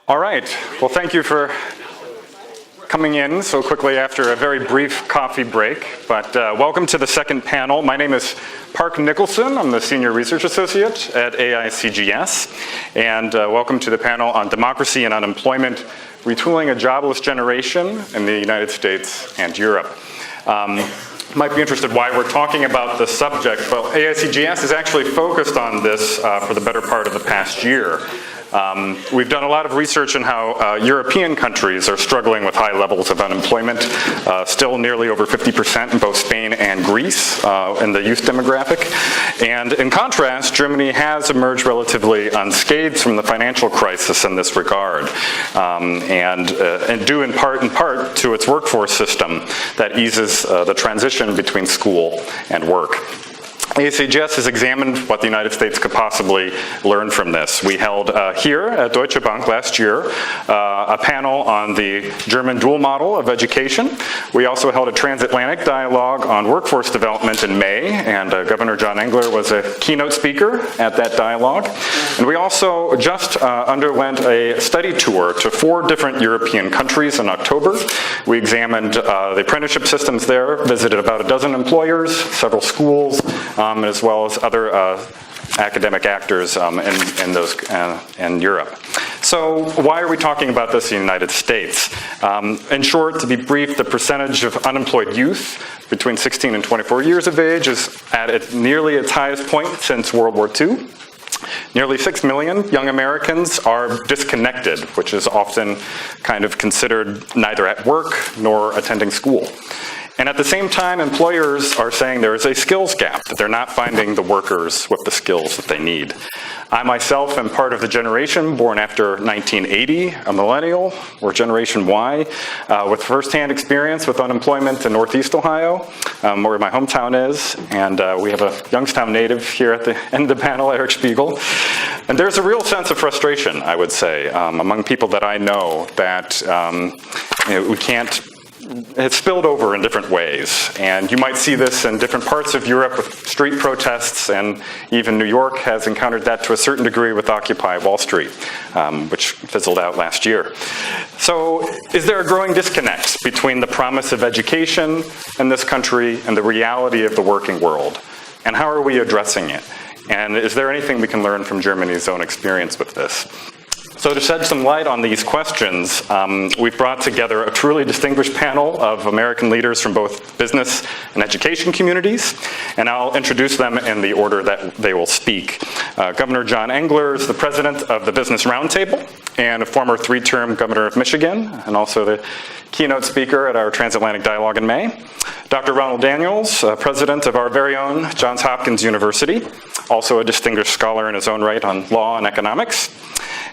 All right. Well, thank you for coming in so quickly after a very brief coffee break. But welcome to the second panel. My name is Park Nicholson. I'm the Senior Research Associate at AICGS. And welcome to the panel on democracy and unemployment, retooling a jobless generation in the United States and Europe. Might be interested why we're talking about this subject. Well, AICGS is actually focused on this for the better part of the past year. We've done a lot of research on how European countries are struggling with high levels of unemployment, still nearly over 50% in both Spain and Greece in the youth demographic. And in contrast, Germany has emerged relatively unscathed from the financial crisis in this regard, and due in part to its workforce system that eases the transition between school and work. AICGS has examined what the United States could possibly learn from this. We held here at Deutsche Bank last year a panel on the German dual model of education. We also held a transatlantic dialogue on workforce development in May, and Governor John Engler was a keynote speaker at that dialogue. And we also just underwent a study tour to 4 different European countries in October. We examined the apprenticeship systems there, visited about a dozen employers, several schools, as well as other academic actors in Europe. So why are we talking about this in the United States? In short, to be brief, the percentage of unemployed youth between 16 and 24 years of age is at nearly its highest point since World War II. Nearly 6 million young Americans are disconnected, which is often kind of considered neither at work nor attending school. And at the same time, employers are saying there is a skills gap, that they're not finding the workers with the skills that they need. I myself am part of the generation born after 1980, a millennial, or Generation Y, with firsthand experience with unemployment in Northeast Ohio, where my hometown is. And we have a Youngstown native here at the end of the panel, Eric Spiegel. And there's a real sense of frustration, I would say, among people that I know that we can't. It's spilled over in different ways, and you might see this in different parts of Europe with street protests, and even New York has encountered that to a certain degree with Occupy Wall Street, which fizzled out last year. So is there a growing disconnect between the promise of education in this country and the reality of the working world? And how are we addressing it? And is there anything we can learn from Germany's own experience with this? So to shed some light on these questions, we've brought together a truly distinguished panel of American leaders from both business and education communities, and I'll introduce them in the order that they will speak. Governor John Engler is the president of the Business Roundtable and a former 3-term governor of Michigan, and also the keynote speaker at our transatlantic dialogue in May. Dr. Ronald Daniels, president of our very own Johns Hopkins University, also a distinguished scholar in his own right on law and economics.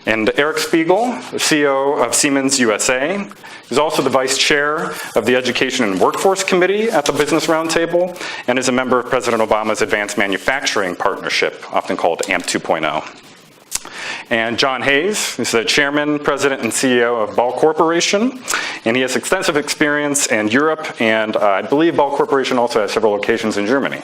And Eric Spiegel, the CEO of Siemens USA, is also the vice chair of the Education and Workforce Committee at the Business Roundtable, and is a member of President Obama's Advanced Manufacturing Partnership, often called AMP 2.0. And John Hayes is the chairman, president, and CEO of Ball Corporation, and he has extensive experience in Europe, and I believe Ball Corporation also has several locations in Germany.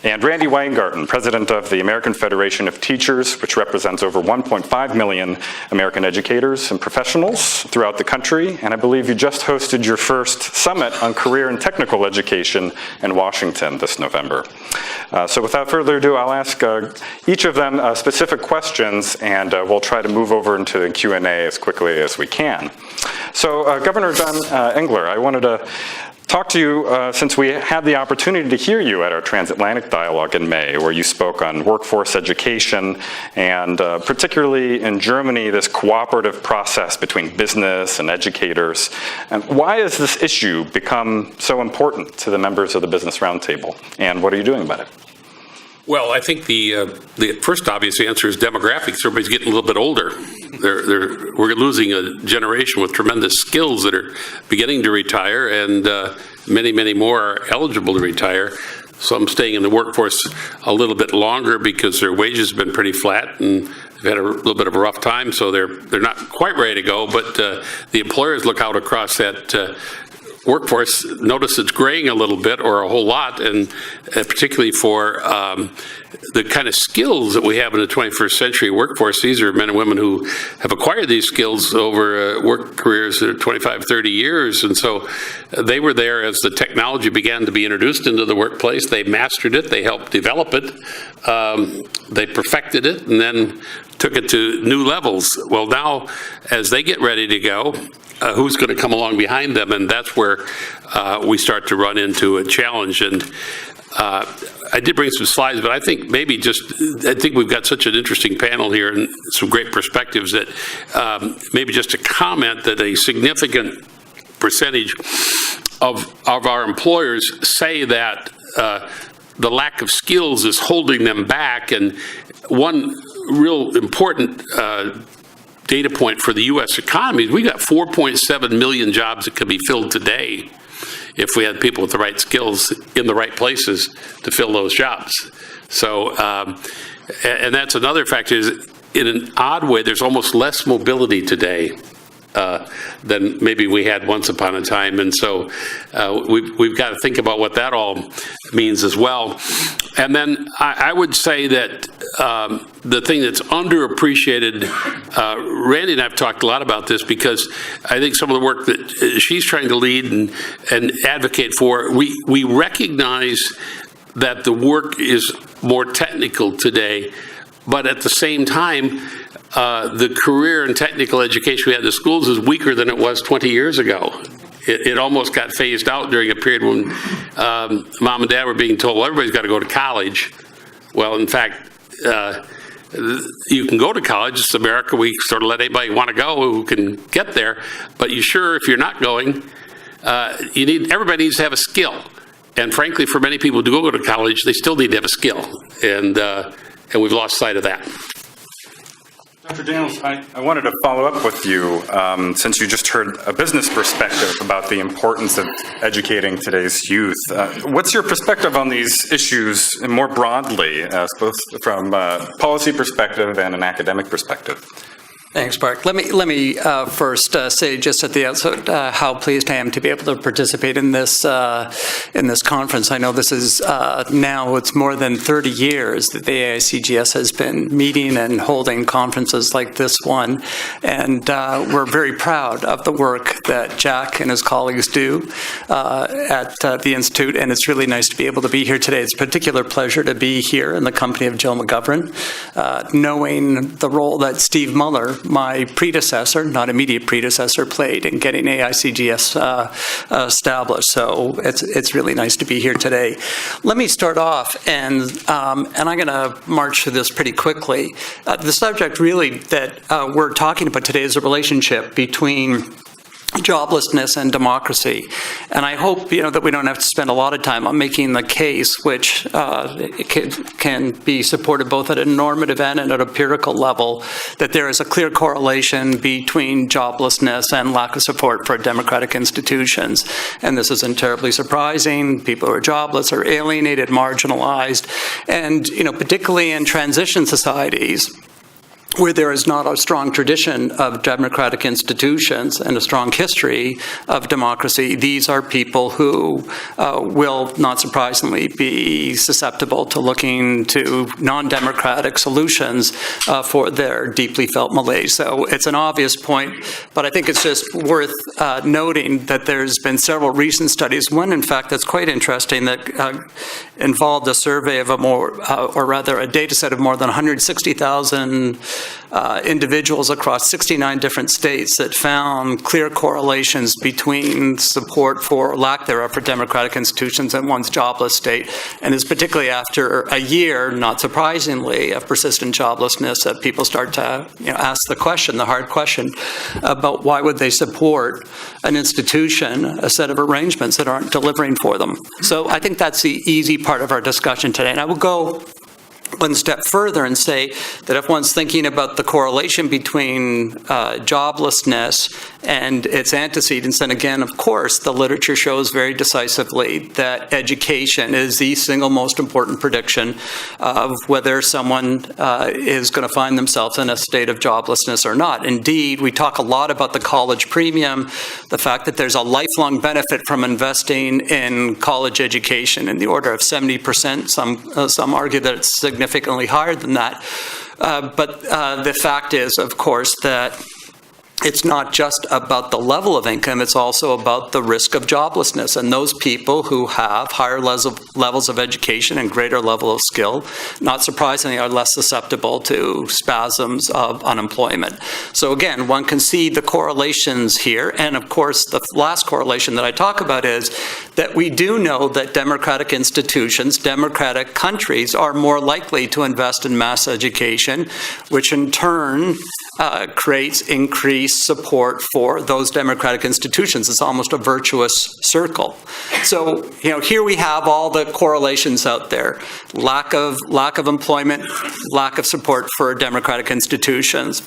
And Randy Weingarten, president of the American Federation of Teachers, which represents over 1.5 million American educators and professionals throughout the country. And I believe you just hosted your first summit on career and technical education in Washington this November. So without further ado, I'll ask each of them specific questions, and we'll try to move over into the Q&A as quickly as we can. So Governor John Engler, I wanted to talk to you since we had the opportunity to hear you at our transatlantic dialogue in May, where you spoke on workforce education and particularly in Germany, this cooperative process between business and educators. And why has this issue become so important to the members of the Business Roundtable, and what are you doing about it? Well, I think the first obvious answer is demographics. Everybody's getting a little bit older. We're losing a generation with tremendous skills that are beginning to retire, and many, many more are eligible to retire. Some staying in the workforce a little bit longer because their wages have been pretty flat and they've had a little bit of a rough time, so they're not quite ready to go. But the employers look out across that workforce, notice it's graying a little bit or a whole lot, and particularly for the kind of skills that we have in the 21st century workforce. These are men and women who have acquired these skills over work careers of 25, 30 years, and so they were there as the technology began to be introduced into the workplace. They mastered it, they helped develop it, they perfected it, and then took it to new levels. Well, now, as they get ready to go, who's going to come along behind them? And that's where we start to run into a challenge. And I did bring some slides, but I think maybe I think we've got such an interesting panel here and some great perspectives that maybe just a comment that a significant percentage of our employers say that the lack of skills is holding them back. And one real important data point for the U.S. economy is we got 4.7 million jobs that could be filled today if we had people with the right skills in the right places to fill those jobs. So, and that's another factor is, in an odd way, there's almost less mobility today than maybe we had once upon a time. And so we've got to think about what that all means as well. And then I would say that the thing that's underappreciated, Randy and I have talked a lot about this because I think some of the work that she's trying to lead and advocate for, we recognize that the work is more technical today, but at the same time, the career and technical education we had in the schools is weaker than it was 20 years ago. It almost got phased out during a period when mom and dad were being told, well, everybody's got to go to college. Well, in fact, you can go to college. It's America. We sort of let anybody want to go who can get there. But if you're not going, everybody needs to have a skill. And frankly, for many people who do go to college, they still need to have a skill. And we've lost sight of that. Dr. Daniels, I wanted to follow up with you, since you just heard a business perspective about the importance of educating today's youth. What's your perspective on these issues more broadly, both from a policy perspective and an academic perspective? Thanks, Mark. Let me first say just at the outset how pleased I am to be able to participate in this conference. I know this is now it's more than 30 years that the AICGS has been meeting and holding conferences like this one, and we're very proud of the work that Jack and his colleagues do at the Institute, and it's really nice to be able to be here today. It's a particular pleasure to be here in the company of Jill McGovern, knowing the role that Steve Muller, my predecessor, not immediate predecessor, played in getting AICGS established. So it's really nice to be here today. Let me start off, and I'm going to march through this pretty quickly. The subject really that we're talking about today is a relationship between joblessness and democracy. And I hope, that we don't have to spend a lot of time on making the case, which can be supported both at a normative and at an empirical level, that there is a clear correlation between joblessness and lack of support for democratic institutions. And this isn't terribly surprising. People who are jobless are alienated, marginalized, and, particularly in transition societies, where there is not a strong tradition of democratic institutions and a strong history of democracy, these are people who will, not surprisingly, be susceptible to looking to non-democratic solutions for their deeply felt malaise. So it's an obvious point, but I think it's just worth noting that there's been several recent studies, one, in fact, that's quite interesting, that involved a survey of a data set of more than 160,000 individuals across 69 different states that found clear correlations between support for, or lack thereof, for democratic institutions and one's jobless state. And it's particularly after a year, not surprisingly, of persistent joblessness that people start to ask the hard question, about why would they support an institution, a set of arrangements that aren't delivering for them. So I think that's the easy part of our discussion today. And I will go one step further and say that if one's thinking about the correlation between joblessness and its antecedents, then again, of course, the literature shows very decisively that education is the single most important prediction of whether someone is going to find themselves in a state of joblessness or not. Indeed, we talk a lot about the college premium, the fact that there's a lifelong benefit from investing in college education in the order of 70%. Some argue that it's significantly higher than that. But the fact is, of course, that it's not just about the level of income, it's also about the risk of joblessness. And those people who have higher levels of education and greater level of skill, not surprisingly, are less susceptible to spasms of unemployment. So again, one can see the correlations here. And of course, the last correlation that I talk about is that we do know that democratic institutions, democratic countries are more likely to invest in mass education, which in turn creates increased support for those democratic institutions. It's almost a virtuous circle. So, here we have all the correlations out there. Lack of employment, lack of support for democratic institutions.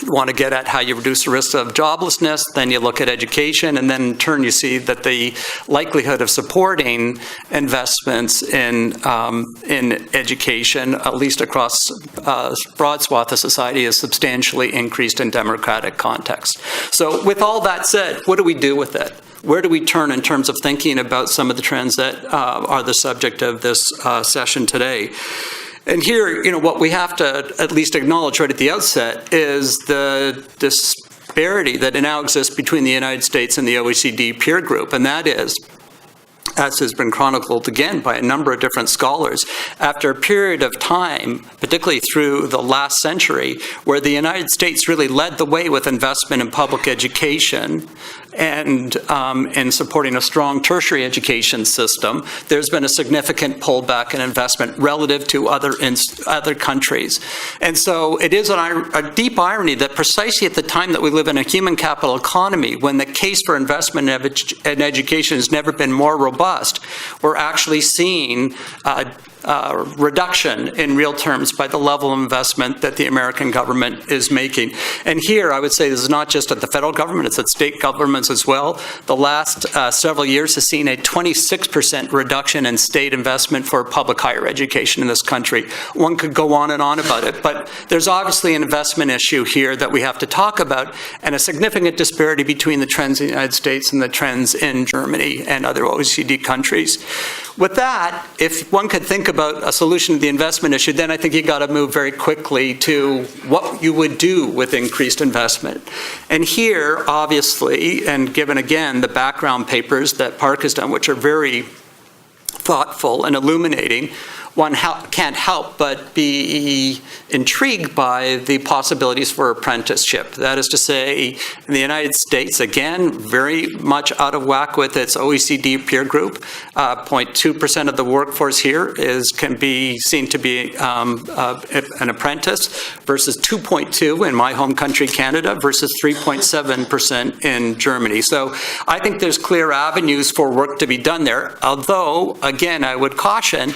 You want to get at how you reduce the risk of joblessness, then you look at education, and then in turn you see that the likelihood of supporting investments in education, at least across a broad swath of society, is substantially increased in democratic context. So with all that said, what do we do with it? Where do we turn in terms of thinking about some of the trends that are the subject of this session today? And here, what we have to at least acknowledge right at the outset is the disparity that now exists between the United States and the OECD peer group, and that is, as has been chronicled again by a number of different scholars, after a period of time, particularly through the last century, where the United States really led the way with investment in public education and in supporting a strong tertiary education system, there's been a significant pullback in investment relative to other countries. And so it is a deep irony that precisely at the time that we live in a human capital economy, when the case for investment in education has never been more robust, we're actually seeing reduction in real terms by the level of investment that the American government is making. And here, I would say this is not just at the federal government, it's at state governments as well. The last several years has seen a 26% reduction in state investment for public higher education in this country. One could go on and on about it, but there's obviously an investment issue here that we have to talk about, and a significant disparity between the trends in the United States and the trends in Germany and other OECD countries. With that, if one could think about a solution to the investment issue, then I think you got to move very quickly to what you would do with increased investment. And here, obviously, and given again the background papers that Park has done, which are very thoughtful and illuminating, one can't help but be intrigued by the possibilities for apprenticeship. That is to say, in the United States, again, very much out of whack with its OECD peer group. 0.2% of the workforce here can be seen to be an apprentice, versus 2.2 in my home country, Canada, versus 3.7% in Germany. So I think there's clear avenues for work to be done there, although, again, I would caution,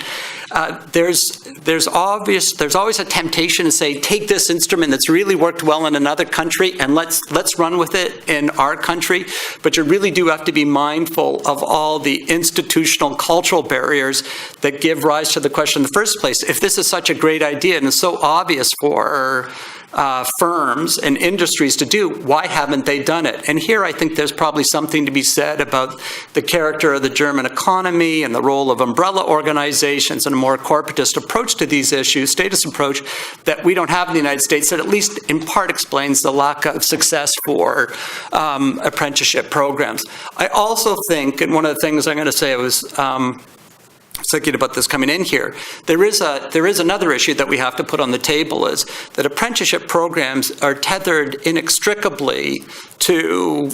there's always a temptation to say, take this instrument that's really worked well in another country and let's run with it in our country. But you really do have to be mindful of all the institutional, cultural barriers that give rise to the question in the first place. If this is such a great idea and it's so obvious for firms and industries to do, why haven't they done it? And here I think there's probably something to be said about the character of the German economy and the role of umbrella organizations and a more corporatist approach to these issues, statist approach, that we don't have in the United States, that at least in part explains the lack of success for apprenticeship programs. I also think, and one of the things I'm going to say, I was thinking about this coming in here, there is another issue that we have to put on the table, is that apprenticeship programs are tethered inextricably to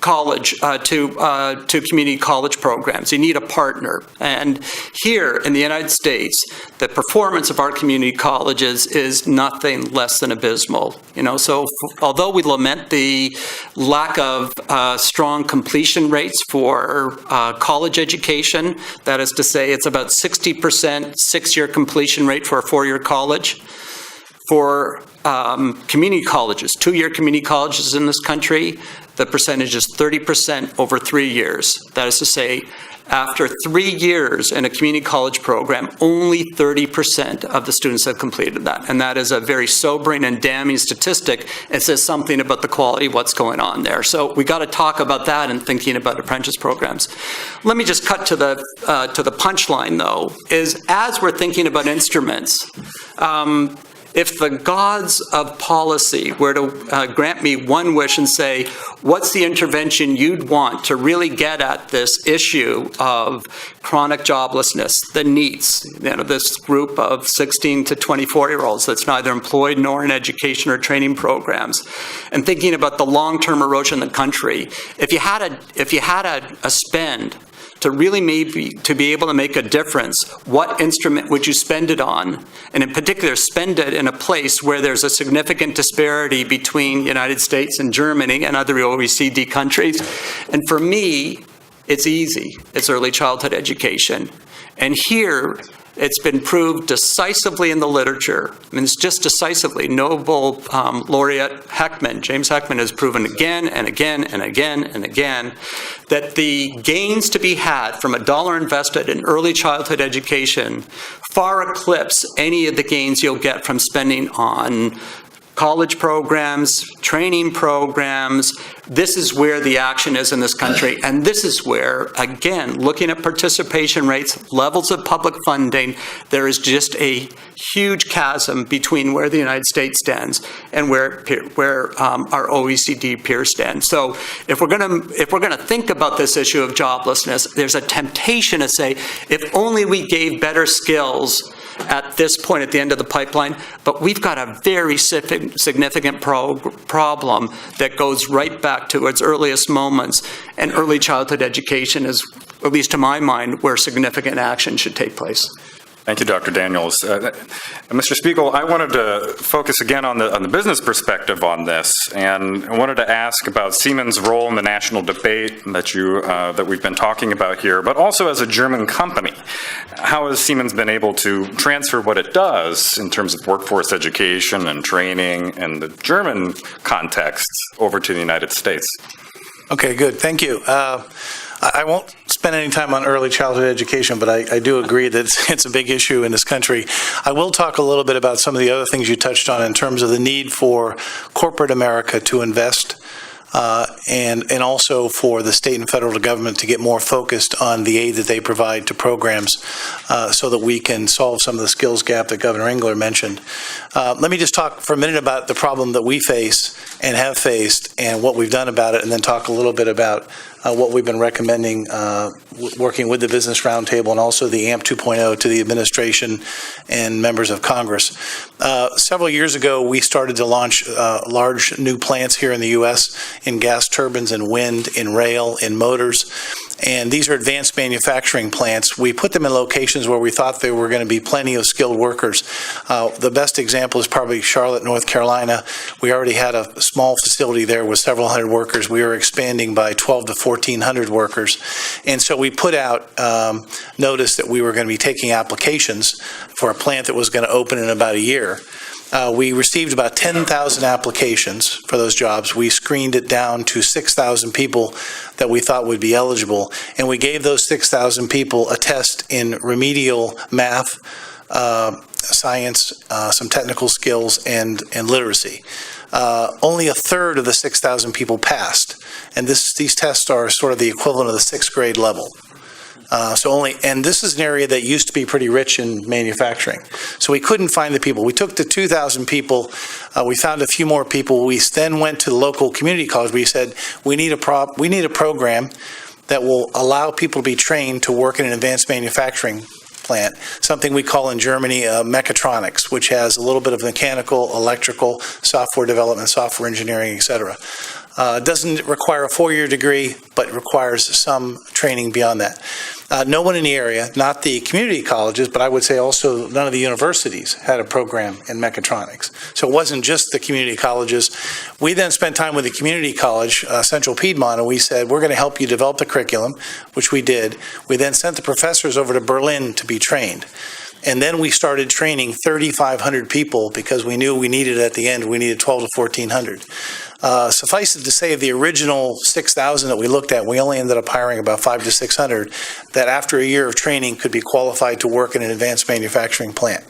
college, to community college programs. You need a partner. And here in the United States, the performance of our community colleges is nothing less than abysmal. So although we lament the lack of strong completion rates for college education, that is to say, it's about 60% six-year completion rate for a four-year college. For community colleges, two-year community colleges in this country, the percentage is 30% over 3 years. That is to say, after 3 years in a community college program, only 30% of the students have completed that. And that is a very sobering and damning statistic. It says something about the quality of what's going on there. So we got to talk about that in thinking about apprentice programs. Let me just cut to the punchline, though, is as we're thinking about instruments, if the gods of policy were to grant me one wish and say, what's the intervention you'd want to really get at this issue of chronic joblessness, the NEETs, this group of 16 to 24-year-olds that's neither employed nor in education or training programs, and thinking about the long-term erosion of the country, if you had a spend to really maybe to be able to make a difference, what instrument would you spend it on? And in particular, spend it in a place where there's a significant disparity between the United States and Germany and other OECD countries. And for me, it's easy. It's early childhood education. And here, it's been proved decisively in the literature. I mean, it's just decisively. Nobel laureate Heckman, James Heckman, has proven again and again and again and again that the gains to be had from a dollar invested in early childhood education far eclipse any of the gains you'll get from spending on college programs, training programs. This is where the action is in this country. And this is where, again, looking at participation rates, levels of public funding, there is just a huge chasm between where the United States stands and where our OECD peers stand. So if we're going to think about this issue of joblessness, there's a temptation to say, if only we gave better skills at this point at the end of the pipeline, but we've got a very significant problem that goes right back to its earliest moments, and early childhood education is, at least to my mind, where significant action should take place. Thank you, Dr. Daniels. Mr. Spiegel, I wanted to focus again on the business perspective on this, and I wanted to ask about Siemens' role in the national debate that we've been talking about here, but also as a German company. How has Siemens been able to transfer what it does in terms of workforce education and training and the German context over to the United States? Okay, good. Thank you. I won't spend any time on early childhood education, but I do agree that it's a big issue in this country. I will talk a little bit about some of the other things you touched on in terms of the need for corporate America to invest and also for the state and federal government to get more focused on the aid that they provide to programs so that we can solve some of the skills gap that Governor Engler mentioned. Let me just talk for a minute about the problem that we face and have faced and what we've done about it, and then talk a little bit about what we've been recommending, working with the Business Roundtable and also the AMP 2.0 to the administration and members of Congress. Several years ago, we started to launch large new plants here in the U.S. in gas turbines and wind, in rail, in motors. And these are advanced manufacturing plants. We put them in locations where we thought there were going to be plenty of skilled workers. The best example is probably Charlotte, North Carolina. We already had a small facility there with several hundred workers. We were expanding by 12 to 1,400 workers. And so we put out notice that we were going to be taking applications for a plant that was going to open in about a year. We received about 10,000 applications for those jobs. We screened it down to 6,000 people that we thought would be eligible, and we gave those 6,000 people a test in remedial math, science, some technical skills, and literacy. Only a third of the 6,000 people passed, and these tests are sort of the equivalent of the sixth grade level. And this is an area that used to be pretty rich in manufacturing. So we couldn't find the people. We took the 2,000 people. We found a few more people. We then went to the local community college. We said, we need a program that will allow people to be trained to work in an advanced manufacturing plant, something we call in Germany mechatronics, which has a little bit of mechanical, electrical, software development, software engineering, et cetera. Doesn't require a 4-year degree, but requires some training beyond that. No one in the area, not the community colleges, but I would say also none of the universities had a program in mechatronics. So it wasn't just the community colleges. We then spent time with the community college, Central Piedmont, and we said, we're going to help you develop the curriculum, which we did. We then sent the professors over to Berlin to be trained. And then we started training 3,500 people because we knew we needed at the end, we needed 12 to 1,400. Suffice it to say, of the original 6,000 that we looked at, we only ended up hiring about 500 to 600 that after a year of training could be qualified to work in an advanced manufacturing plant.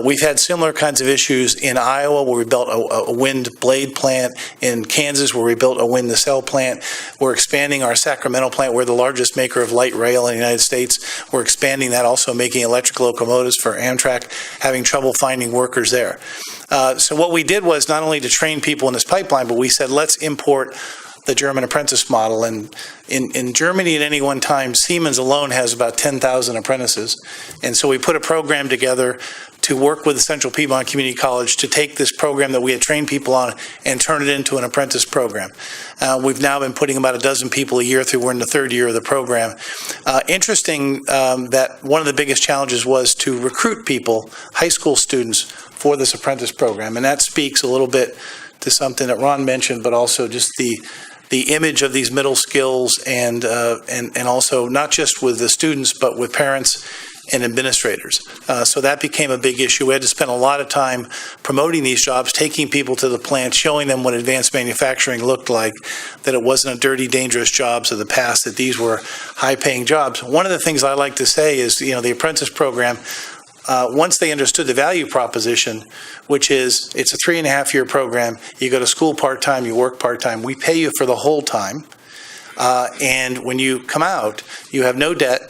We've had similar kinds of issues in Iowa, where we built a wind blade plant, in Kansas, where we built a wind nacelle plant. We're expanding our Sacramento plant. We're the largest maker of light rail in the United States. We're expanding that, also making electric locomotives for Amtrak, having trouble finding workers there. So what we did was not only to train people in this pipeline, but we said, let's import the German apprentice model. And in Germany at any one time, Siemens alone has about 10,000 apprentices. And so we put a program together to work with the Central Piedmont Community College to take this program that we had trained people on and turn it into an apprentice program. We've now been putting about a dozen people a year through. We're in the 3rd year of the program. Interesting that one of the biggest challenges was to recruit people, high school students, for this apprentice program. And that speaks a little bit to something that Ron mentioned, but also just the image of these middle skills and also not just with the students, but with parents and administrators. So that became a big issue. We had to spend a lot of time promoting these jobs, taking people to the plant, showing them what advanced manufacturing looked like, that it wasn't a dirty, dangerous jobs of the past, that these were high-paying jobs. One of the things I like to say is, the apprentice program, once they understood the value proposition, which is it's a 3.5-year program, you go to school part-time, you work part-time, we pay you for the whole time, and when you come out, you have no debt,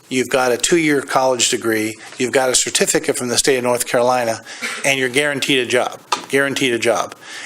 you've got a 2-year college degree, you've got a certificate from the state of North Carolina, and you're guaranteed a job.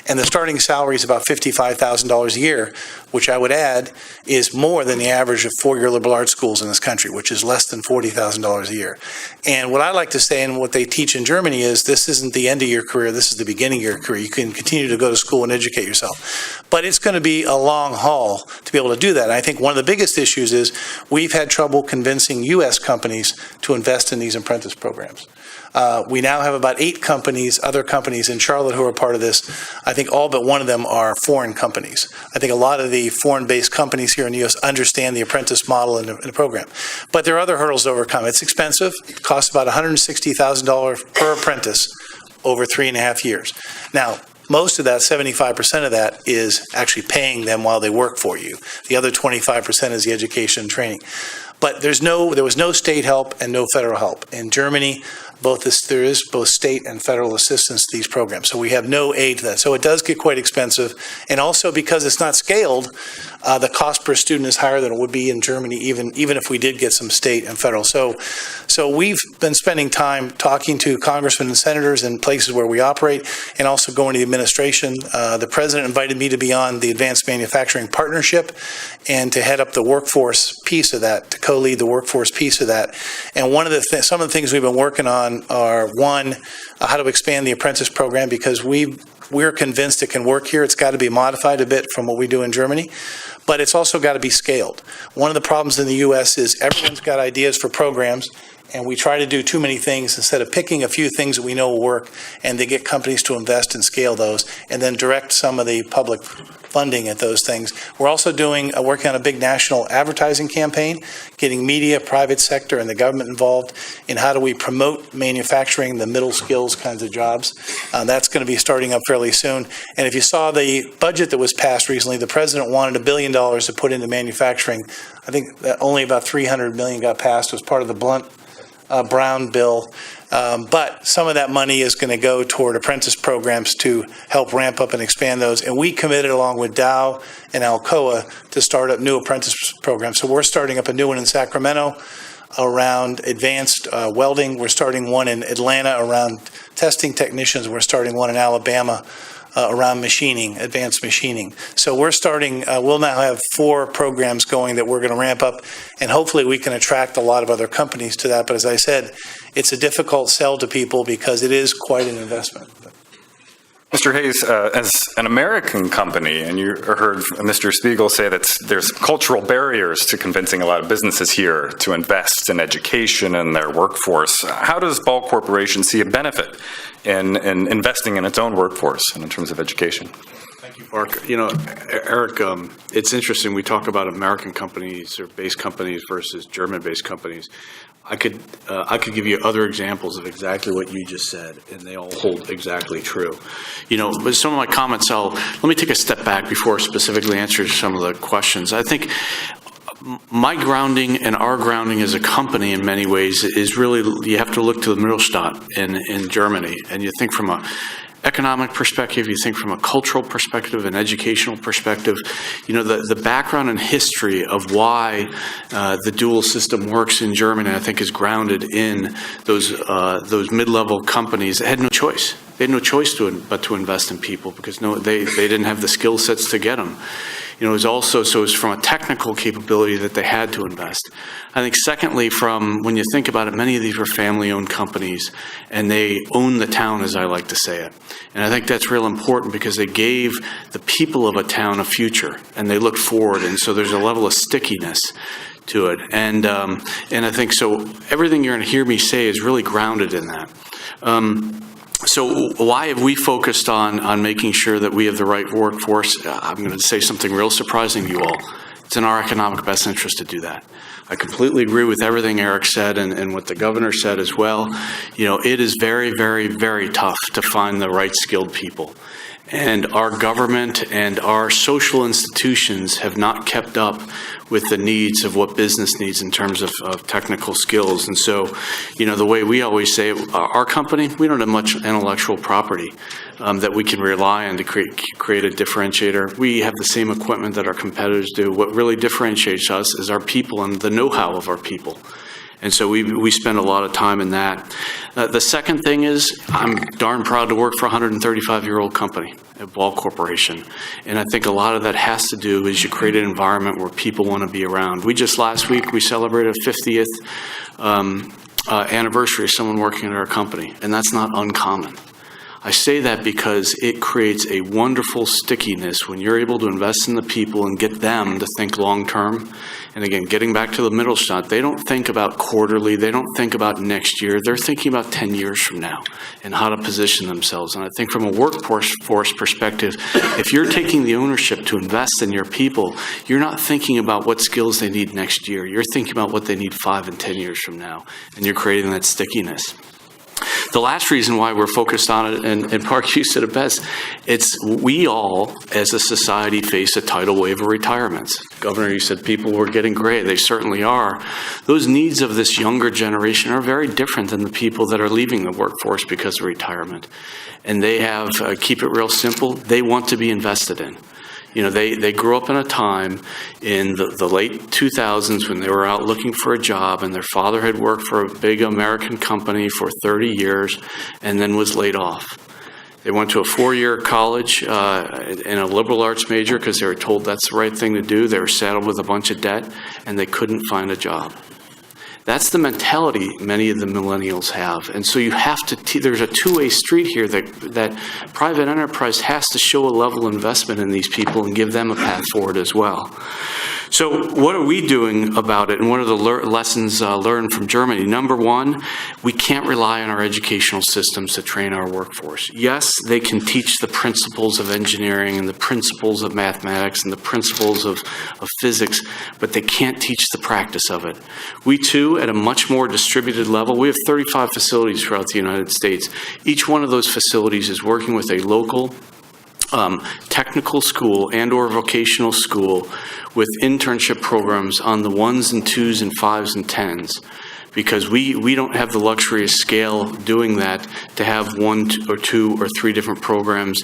And the starting salary is about $55,000 a year, which I would add is more than the average of 4-year liberal arts schools in this country, which is less than $40,000 a year. And what I like to say, and what they teach in Germany, is this isn't the end of your career, this is the beginning of your career. You can continue to go to school and educate yourself. But it's going to be a long haul to be able to do that. And I think one of the biggest issues is we've had trouble convincing U.S. companies to invest in these apprentice programs. We now have about 8 companies, other companies in Charlotte who are part of this. I think all but one of them are foreign companies. I think a lot of the foreign-based companies here in the U.S. understand the apprentice model in the program. But there are other hurdles to overcome. It's expensive. It costs about $160,000 per apprentice over 3.5 years. Now, most of that, 75% of that, is actually paying them while they work for you. The other 25% is the education and training. But there was no state help and no federal help. In Germany, there is both state and federal assistance to these programs. So we have no aid to that. So it does get quite expensive. And also because it's not scaled, the cost per student is higher than it would be in Germany, even if we did get some state and federal. So we've been spending time talking to congressmen and senators in places where we operate, and also going to the administration. The president invited me to be on the Advanced Manufacturing Partnership and to head up the workforce piece of that, to co-lead the workforce piece of that. And some of the things we've been working on are, one, how to expand the apprentice program, because we're convinced it can work here. It's got to be modified a bit from what we do in Germany, but it's also got to be scaled. One of the problems in the U.S. is everyone's got ideas for programs, and we try to do too many things instead of picking a few things that we know will work, and they get companies to invest and scale those, and then direct some of the public funding at those things. We're also working on a big national advertising campaign, getting media, private sector, and the government involved in how do we promote manufacturing, the middle skills kinds of jobs. That's going to be starting up fairly soon. And if you saw the budget that was passed recently, the president wanted $1 billion to put into manufacturing. I think that only about $300 million got passed. It was part of the Brown bill, but some of that money is going to go toward apprentice programs to help ramp up and expand those. And we committed, along with Dow and Alcoa, to start up new apprentice programs. So we're starting up a new one in Sacramento around advanced welding. We're starting one in Atlanta around testing technicians. We're starting one in Alabama around machining, advanced machining. So we're starting, we'll now have 4 programs going that we're going to ramp up, and hopefully we can attract a lot of other companies to that. But as I said, it's a difficult sell to people because it is quite an investment. Mr. Hayes, as an American company, and you heard Mr. Spiegel say that there's cultural barriers to convincing a lot of businesses here to invest in education and their workforce, how does Ball Corporation see a benefit in investing in its own workforce and in terms of education? Thank you, Mark. You know, Eric, it's interesting. We talk about American companies or based companies versus German-based companies. I could give you other examples of exactly what you just said, and they all hold exactly true. You know, with some of my comments, let me take a step back before I specifically answer some of the questions. I think my grounding and our grounding as a company in many ways is really, you have to look to the Mittelstand in Germany, and you think from a economic perspective, you think from a cultural perspective, an educational perspective, you know, the background and history of why the dual system works in Germany, I think, is grounded in those mid-level companies that had no choice. They had no choice but to invest in people because they didn't have the skill sets to get them. You know, it was also, so it's from a technical capability that they had to invest. I think secondly, from when you think about it, many of these were family-owned companies, and they own the town, as I like to say it. And I think that's real important because they gave the people of a town a future, and they looked forward, and so there's a level of stickiness to it. And I think so everything you're going to hear me say is really grounded in that. So why have we focused on making sure that we have the right workforce? I'm going to say something real surprising to you all. It's in our economic best interest to do that. I completely agree with everything Eric said and what the governor said as well. You know, it is very, very, very tough to find the right skilled people. And our government and our social institutions have not kept up with the needs of what business needs in terms of technical skills. And so, you know, the way we always say, our company, we don't have much intellectual property that we can rely on to create a differentiator. We have the same equipment that our competitors do. What really differentiates us is our people and the know-how of our people. And so we spend a lot of time in that. The second thing is I'm darn proud to work for a 135-year-old company, at Ball Corporation. And I think a lot of that has to do is you create an environment where people want to be around. We just last week, we celebrated a 50th anniversary of someone working at our company, and that's not uncommon. I say that because it creates a wonderful stickiness when you're able to invest in the people and get them to think long-term. And again, getting back to the Mittelstand, they don't think about quarterly, they don't think about next year, they're thinking about 10 years from now and how to position themselves. And I think from a workforce perspective, if you're taking the ownership to invest in your people, you're not thinking about what skills they need next year, you're thinking about what they need 5 and 10 years from now, and you're creating that stickiness. The last reason why we're focused on it, and Park, you said it best, it's we all, as a society, face a tidal wave of retirements. Governor, you said people were getting gray. They certainly are. Those needs of this younger generation are very different than the people that are leaving the workforce because of retirement. And they have, keep it real simple, they want to be invested in. You know, they grew up in a time in the late 2000s when they were out looking for a job and their father had worked for a big American company for 30 years and then was laid off. They went to a 4-year college in a liberal arts major because they were told that's the right thing to do. They were saddled with a bunch of debt and they couldn't find a job. That's the mentality many of the millennials have. And so you have to, there's a two-way street here that private enterprise has to show a level of investment in these people and give them a path forward as well. So what are we doing about it, and what are the lessons learned from Germany? Number one, we can't rely on our educational systems to train our workforce. Yes, they can teach the principles of engineering and the principles of mathematics and the principles of physics, but they can't teach the practice of it. We too, at a much more distributed level, we have 35 facilities throughout the United States. Each one of those facilities is working with a local technical school and or vocational school with internship programs on the 1s and 2s and 5s and 10s. Because we don't have the luxury of scale doing that to have 1 or 2 or 3 different programs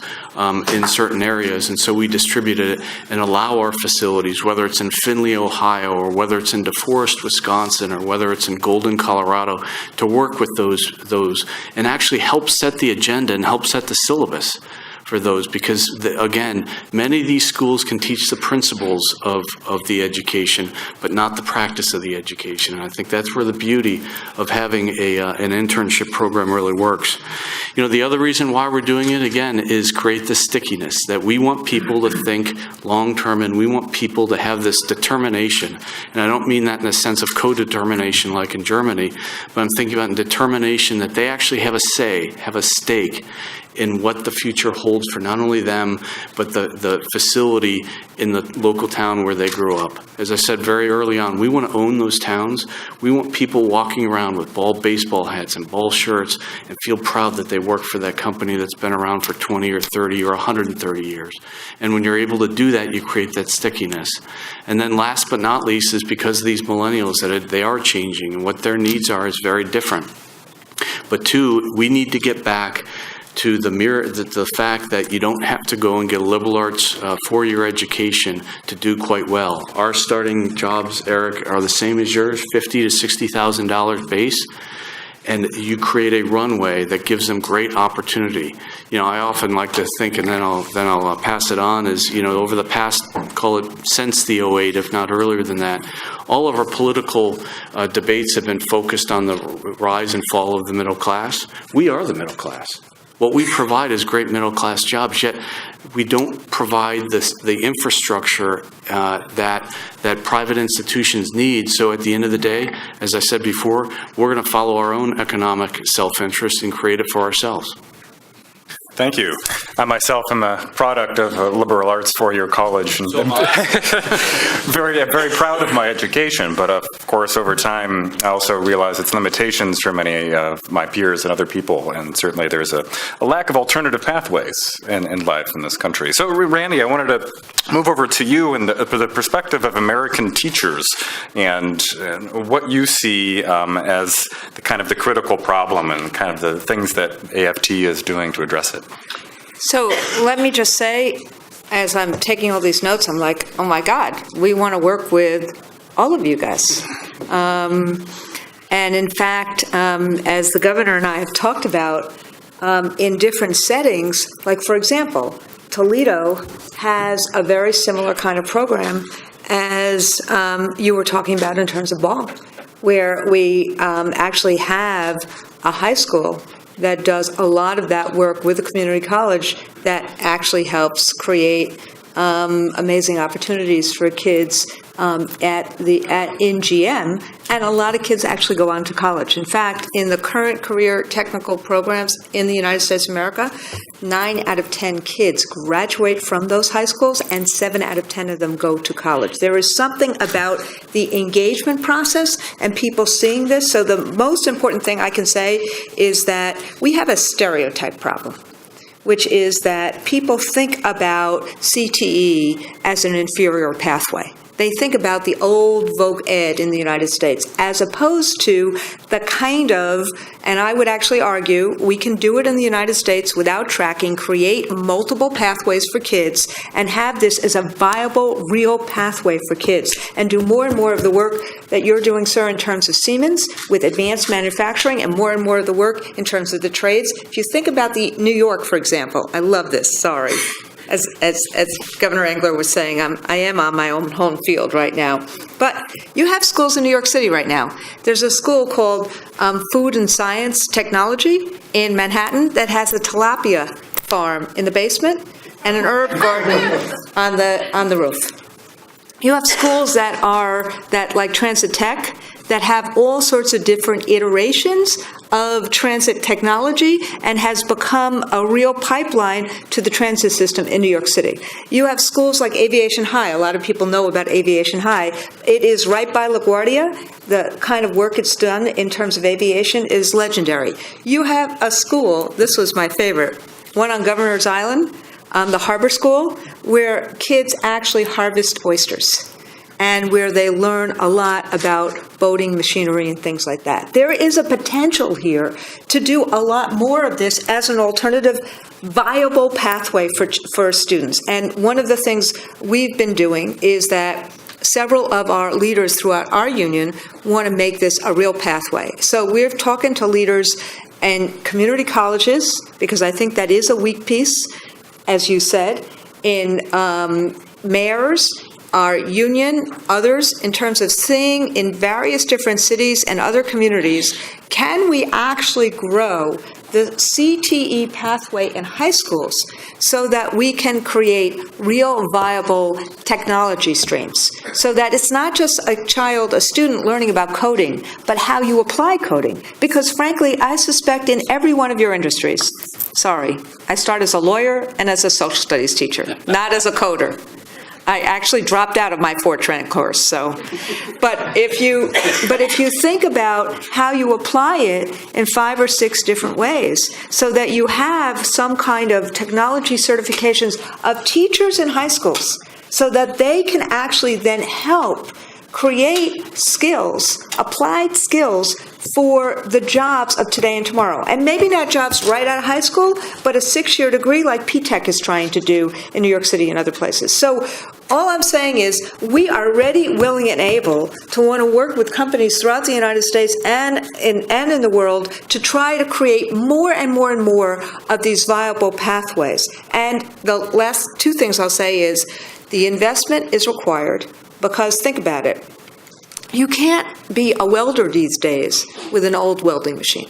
in certain areas. And so we distributed it and allow our facilities, whether it's in Findlay, Ohio, or whether it's in DeForest, Wisconsin, or whether it's in Golden, Colorado, to work with those and actually help set the agenda and help set the syllabus for those, because, again, many of these schools can teach the principles of the education, but not the practice of the education. And I think that's where the beauty of having an internship program really works. You know, the other reason why we're doing it, again, is create the stickiness, that we want people to think long-term, and we want people to have this determination. And I don't mean that in the sense of co-determination like in Germany, but I'm thinking about determination that they actually have a say, have a stake in what the future holds for not only them, but the facility in the local town where they grew up. As I said very early on, we want to own those towns. We want people walking around with baseball hats and ball shirts and feel proud that they work for that company that's been around for 20 or 30 or 130 years. And when you're able to do that, you create that stickiness. And then last but not least is because of these millennials, that they are changing, and what their needs are is very different. But two, we need to get back to the fact that you don't have to go and get a liberal arts four-year education to do quite well. Our starting jobs, Eric, are the same as yours, $50,000 to $60,000 base, and you create a runway that gives them great opportunity. You know, I often like to think, and then I'll pass it on, is, you know, over the past, call it since the 08, if not earlier than that, all of our political debates have been focused on the rise and fall of the middle class. We are the middle class. What we provide is great middle-class jobs, yet we don't provide the infrastructure that private institutions need. So at the end of the day, as I said before, we're going to follow our own economic self-interest and create it for ourselves. Thank you. I myself am a product of a liberal arts four-year college, and very proud of my education. But of course, over time, I also realize its limitations for many of my peers and other people. And certainly, there's a lack of alternative pathways in life in this country. So, Randy, I wanted to move over to you and the perspective of American teachers and what you see as the critical problem and kind of the things that AFT is doing to address it. So let me just say, as I'm taking all these notes, I'm like, oh my God, we want to work with all of you guys. And in fact, as the governor and I have talked about, in different settings, like for example, Toledo has a very similar kind of program as you were talking about in terms of ball, where we actually have a high school that does a lot of that work with the community college that actually helps create amazing opportunities for kids in GM, and a lot of kids actually go on to college. In fact, in the current career technical programs in the United States of America, 9 out of 10 kids graduate from those high schools, and 7 out of 10 of them go to college. There is something about the engagement process and people seeing this. So the most important thing I can say is that we have a stereotype problem, which is that people think about CTE as an inferior pathway. They think about the old voc ed in the United States, as opposed to the kind of, and I would actually argue, we can do it in the United States without tracking, create multiple pathways for kids, and have this as a viable, real pathway for kids, and do more and more of the work that you're doing, sir, in terms of Siemens, with advanced manufacturing, and more of the work in terms of the trades. If you think about New York, for example, I love this, sorry. As Governor Engler was saying, I am on my own home field right now. But you have schools in New York City right now. There's a school called Food and Science Technology in Manhattan that has a tilapia farm in the basement and an herb garden on the roof. You have schools that like Transit Tech, that have all sorts of different iterations of transit technology and has become a real pipeline to the transit system in New York City. You have schools like Aviation High. A lot of people know about Aviation High. It is right by LaGuardia. The kind of work it's done in terms of aviation is legendary. You have a school, this was my favorite, one on Governor's Island, the Harbor School, where kids actually harvest oysters, and where they learn a lot about boating machinery and things like that. There is a potential here to do a lot more of this as an alternative, viable pathway for students. And one of the things we've been doing is that several of our leaders throughout our union want to make this a real pathway. So we're talking to leaders and community colleges, because I think that is a weak piece, as you said, in mayors, our union, others, in terms of seeing in various different cities and other communities, can we actually grow the CTE pathway in high schools so that we can create real viable technology streams, so that it's not just a student learning about coding, but how you apply coding. Because frankly, I suspect in every one of your industries, sorry, I start as a lawyer and as a social studies teacher, not as a coder. I actually dropped out of my Fortran course, so. But if you think about how you apply it in 5 or 6 different ways, so that you have some kind of technology certifications of teachers in high schools, so that they can actually then help create skills, applied skills for the jobs of today and tomorrow. And maybe not jobs right out of high school, but a 6-year degree like P-Tech is trying to do in New York City and other places. So all I'm saying is we are ready, willing, and able to want to work with companies throughout the United States and in the world to try to create more and more and more of these viable pathways. And the last 2 things I'll say is the investment is required, because think about it. You can't be a welder these days with an old welding machine.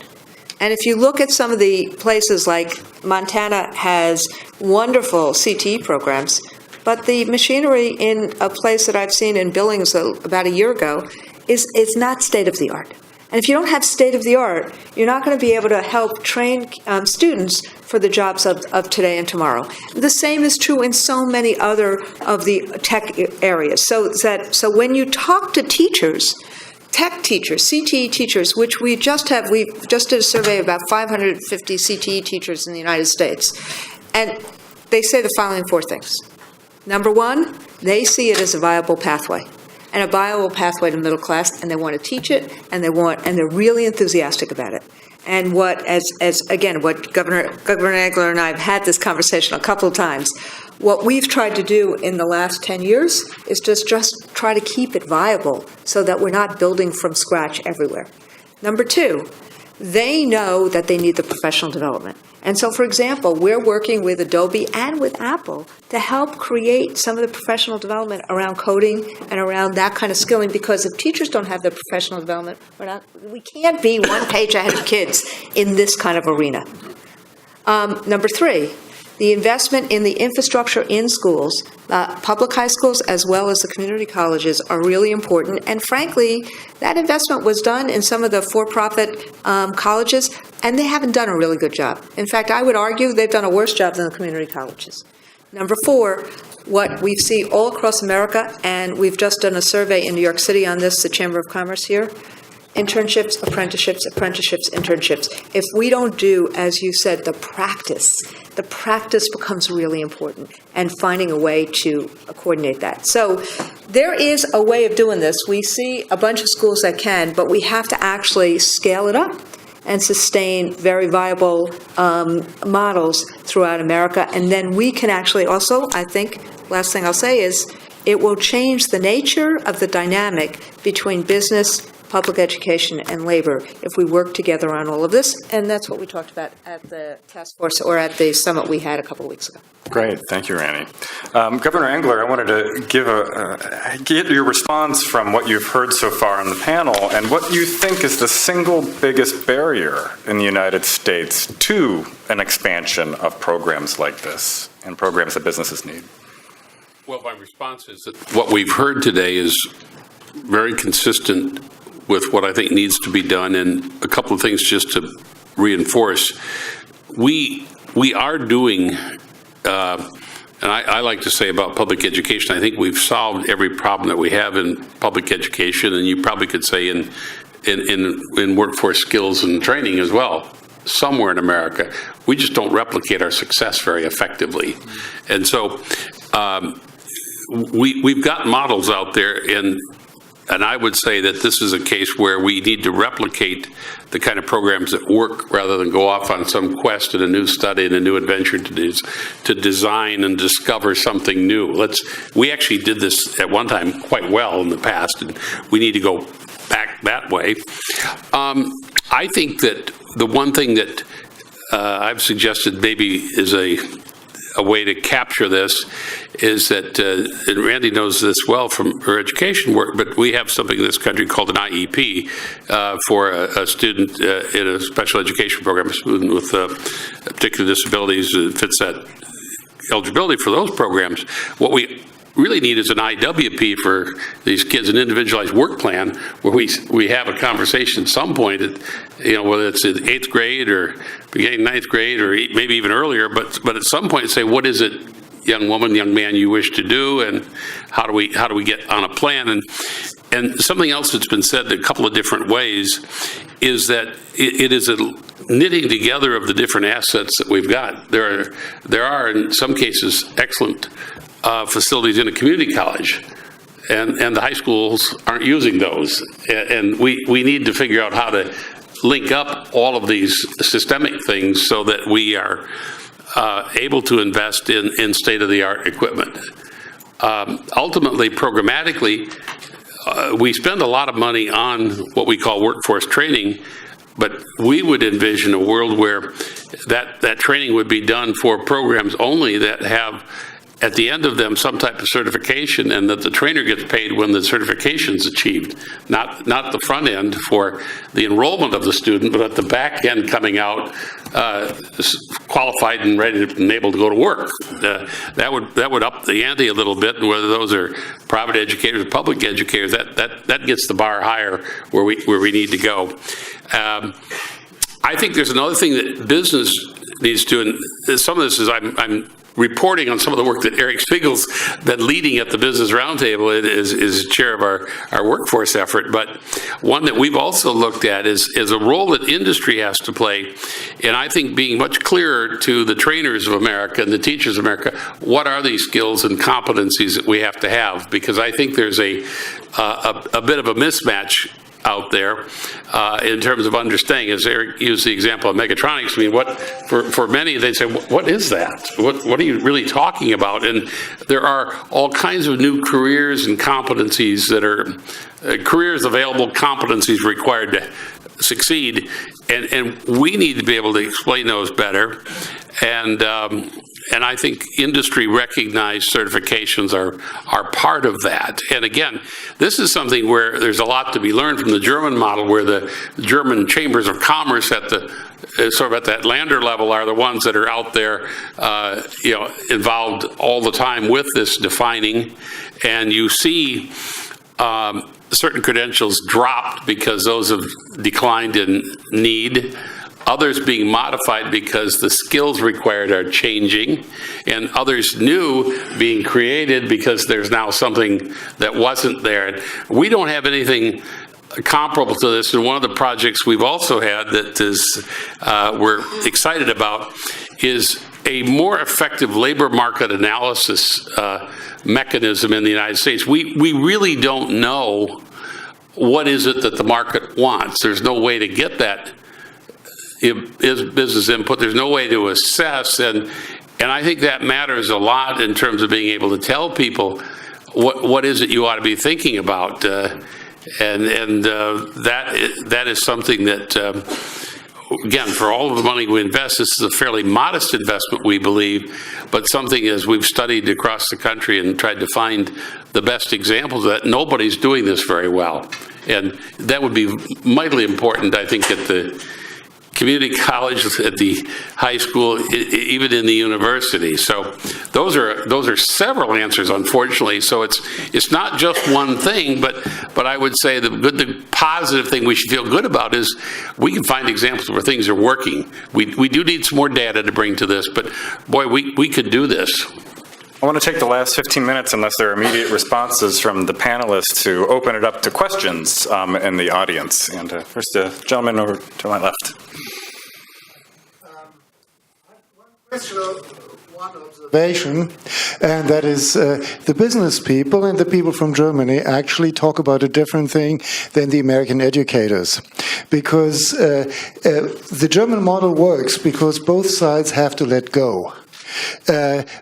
And if you look at some of the places like Montana has wonderful CTE programs, but the machinery in a place that I've seen in Billings about a year ago is not state-of-the-art. And if you don't have state-of-the-art, you're not going to be able to help train students for the jobs of today and tomorrow. The same is true in so many other of the tech areas. So when you talk to teachers, tech teachers, CTE teachers, which we just did a survey of about 550 CTE teachers in the United States, and they say the following 4 things. Number 1, they see it as a viable pathway. And a viable pathway to middle class, and they want to teach it, and they're really enthusiastic about it. And what Governor Engler and I have had this conversation a couple of times. What we've tried to do in the last 10 years is just try to keep it viable so that we're not building from scratch everywhere. Number 2, they know that they need the professional development. And so, for example, we're working with Adobe and with Apple to help create some of the professional development around coding and around that kind of skilling, because if teachers don't have the professional development, we can't be one page ahead of kids in this kind of arena. Number 3, the investment in the infrastructure in schools, public high schools as well as the community colleges, are really important. And frankly, that investment was done in some of the for-profit colleges, and they haven't done a really good job. In fact, I would argue they've done a worse job than the community colleges. Number 4, what we see all across America, and we've just done a survey in New York City on this, the Chamber of Commerce here, internships, apprenticeships, internships. If we don't do, as you said, the practice becomes really important, and finding a way to coordinate that. So there is a way of doing this. We see a bunch of schools that can, but we have to actually scale it up and sustain very viable models throughout America. And then we can actually also, I think, last thing I'll say is, it will change the nature of the dynamic between business, public education, and labor if we work together on all of this. And that's what we talked about at the task force, or at the summit we had a couple of weeks ago. Great. Thank you, Randy. Governor Engler, I wanted to get your response from what you've heard so far on the panel, and what you think is the single biggest barrier in the United States to an expansion of programs like this and programs that businesses need. Well, my response is that what we've heard today is very consistent with what I think needs to be done, and a couple of things just to reinforce. We are doing, and I like to say about public education, I think we've solved every problem that we have in public education, and you probably could say in workforce skills and training as well, somewhere in America. We just don't replicate our success very effectively. And so we've got models out there, and I would say that this is a case where we need to replicate the kind of programs that work rather than go off on some quest and a new study and a new adventure to design and discover something new. We actually did this at one time quite well in the past, and we need to go back that way. I think that the one thing that I've suggested maybe is a way to capture this is that, and Randy knows this well from her education work, but we have something in this country called an IEP for a student in a special education program, a student with particular disabilities that fits that eligibility for those programs. What we really need is an IWP for these kids, an individualized work plan where we have a conversation at some point, whether it's in 8th grade or beginning 9th grade or maybe even earlier, but at some point say, what is it, young woman, young man, you wish to do, and how do we get on a plan? And something else that's been said a couple of different ways is that it is a knitting together of the different assets that we've got. There are in some cases excellent facilities in a community college, and the high schools aren't using those. And we need to figure out how to link up all of these systemic things so that we are able to invest in state-of-the-art equipment. Ultimately, programmatically, we spend a lot of money on what we call workforce training, but we would envision a world where that training would be done for programs only that have at the end of them some type of certification, and that the trainer gets paid when the certification is achieved, not the front end for the enrollment of the student, but at the back end coming out qualified and ready and able to go to work. That would up the ante a little bit, and whether those are private educators or public educators, that gets the bar higher where we need to go. I think there's another thing that business needs to, and some of this is I'm reporting on some of the work that Eric Spiegel's been leading at the Business Roundtable is chair of our workforce effort. But one that we've also looked at is a role that industry has to play. And I think being much clearer to the trainers of America and the teachers of America, what are these skills and competencies that we have to have? Because I think there's a bit of a mismatch out there in terms of understanding. As Eric used the example of mechatronics, I mean, for many, they say, what is that? What are you really talking about? And there are all kinds of new careers and competencies that are careers available, competencies required to succeed. And we need to be able to explain those better. And I think industry recognized certifications are part of that. And again, this is something where there's a lot to be learned from the German model, where the German chambers of commerce at the sort of at that lander level are the ones that are out there, involved all the time with this defining. And you see certain credentials dropped because those have declined in need. Others being modified because the skills required are changing, and others new being created because there's now something that wasn't there. We don't have anything comparable to this, and one of the projects we've also had that is we're excited about is a more effective labor market analysis mechanism in the United States. We really don't know what is it that the market wants. There's no way to get that is business input. There's no way to assess, and I think that matters a lot in terms of being able to tell people what is it you ought to be thinking about, and that is something that again, for all of the money we invest, this is a fairly modest investment, we believe, but something as we've studied across the country and tried to find the best examples of that, nobody's doing this very well, and that would be mightily important, I think, at the community college, at the high school, even in the university. So those are several answers, unfortunately. So it's not just one thing, but I would say the positive thing we should feel good about is we can find examples where things are working. We do need some more data to bring to this, but boy, we could do this. I want to take the last 15 minutes, unless there are immediate responses from the panelists, to open it up to questions in the audience. And first, the gentleman over to my left. One observation, and that is the business people and the people from Germany actually talk about a different thing than the American educators, because the German model works because both sides have to let go.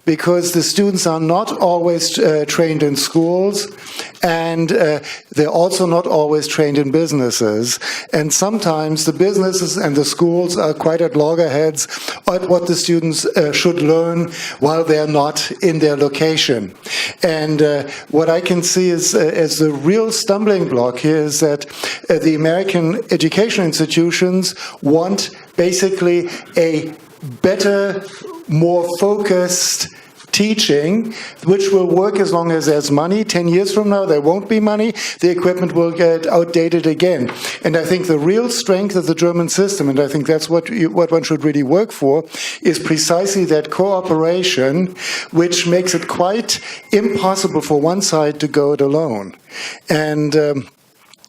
because the students are not always trained in schools, and they're also not always trained in businesses. And sometimes the businesses and the schools are quite at loggerheads at what the students should learn while they're not in their location. And what I can see is as the real stumbling block here is that the American education institutions want basically a better, more focused teaching, which will work as long as there's money. 10 years from now, there won't be money. The equipment will get outdated again. And I think the real strength of the German system, and I think that's what one should really work for, is precisely that cooperation, which makes it quite impossible for one side to go it alone. And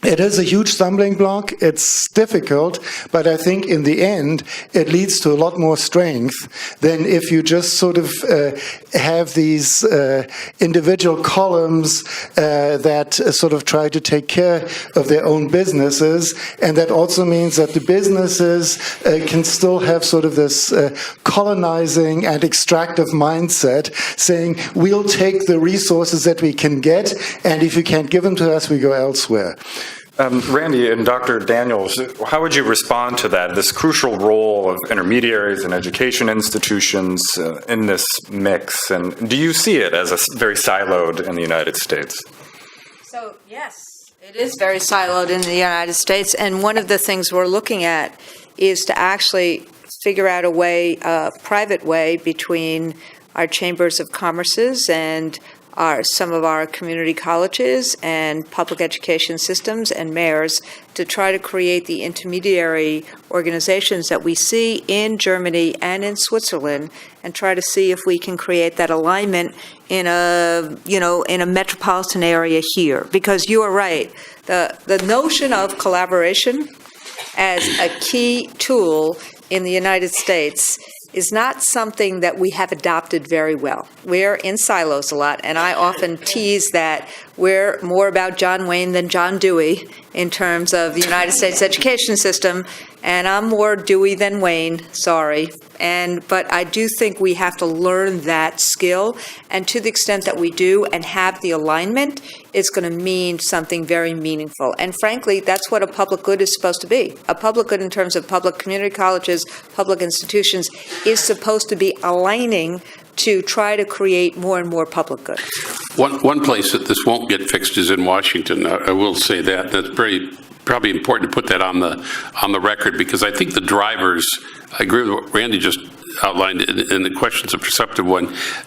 it is a huge stumbling block. It's difficult, but I think in the end, it leads to a lot more strength than if you just sort of have these individual columns that sort of try to take care of their own businesses. And that also means that the businesses can still have sort of this colonizing and extractive mindset, saying, we'll take the resources that we can get, and if you can't give them to us, we go elsewhere. Randy and Dr. Daniels, how would you respond to that, this crucial role of intermediaries and education institutions in this mix? And do you see it as very siloed in the United States? So, yes, it is very siloed in the United States. And one of the things we're looking at is to actually figure out a private way between our chambers of commerces and some of our community colleges and public education systems and mayors to try to create the intermediary organizations that we see in Germany and in Switzerland, and try to see if we can create that alignment in a metropolitan area here. Because you are right, the notion of collaboration as a key tool in the United States is not something that we have adopted very well. We're in silos a lot, and I often tease that we're more about John Wayne than John Dewey in terms of the United States education system, and I'm more Dewey than Wayne, sorry. But I do think we have to learn that skill, and to the extent that we do and have the alignment, it's going to mean something very meaningful. And frankly, that's what a public good is supposed to be. A public good in terms of public community colleges, public institutions, is supposed to be aligning to try to create more and more public good. One place that this won't get fixed is in Washington. I will say that. That's probably important to put that on the record, because I think the drivers, I agree with what Randy just outlined, and the question's a perceptive one.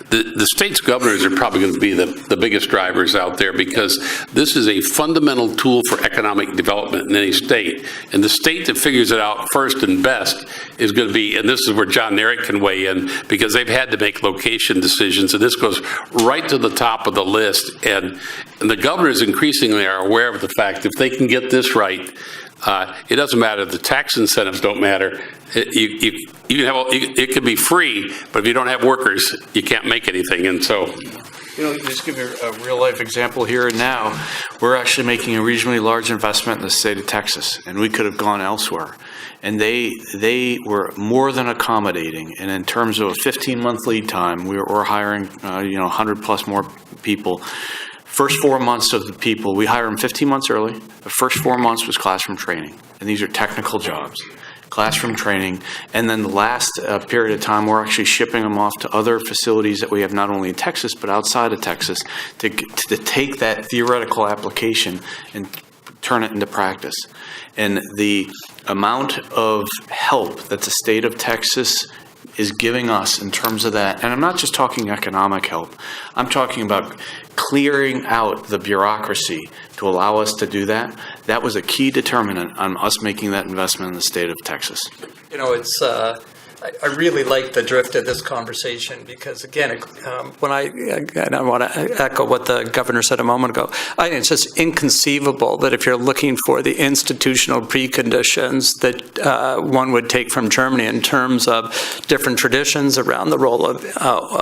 The state's governors are probably going to be the biggest drivers out there, because this is a fundamental tool for economic development in any state. And the state that figures it out first and best is going to be, and this is where John Narrett can weigh in, because they've had to make location decisions, and this goes right to the top of the list. And the governors increasingly are aware of the fact if they can get this right, it doesn't matter. The tax incentives don't matter. You can have, it could be free, but if you don't have workers, you can't make anything. And so, just give you a real life example here and now. We're actually making a reasonably large investment in the state of Texas, and we could have gone elsewhere. And they were more than accommodating. And in terms of a 15-month lead time, we're hiring 100 plus more people. First 4 months of the people, we hire them 15 months early. The first 4 months was classroom training, and these are technical jobs. Classroom training, and then the last period of time, we're actually shipping them off to other facilities that we have not only in Texas, but outside of Texas, to take that theoretical application and turn it into practice. And the amount of help that the state of Texas is giving us in terms of that, and I'm not just talking economic help, I'm talking about clearing out the bureaucracy to allow us to do that. That was a key determinant on us making that investment in the state of Texas. It's I really like the drift of this conversation, because again, when I want to echo what the governor said a moment ago, I think it's just inconceivable that if you're looking for the institutional preconditions that one would take from Germany in terms of different traditions around the role of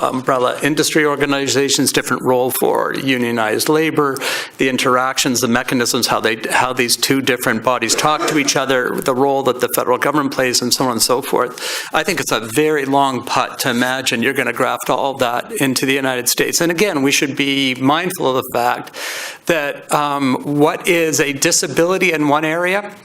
umbrella industry organizations, different role for unionized labor, the interactions, the mechanisms, how these two different bodies talk to each other, the role that the federal government plays, and so on and so forth. I think think it's a very long putt to imagine you're going to graft all that into the United States. And again, we should be mindful of the fact that what is a disability in one area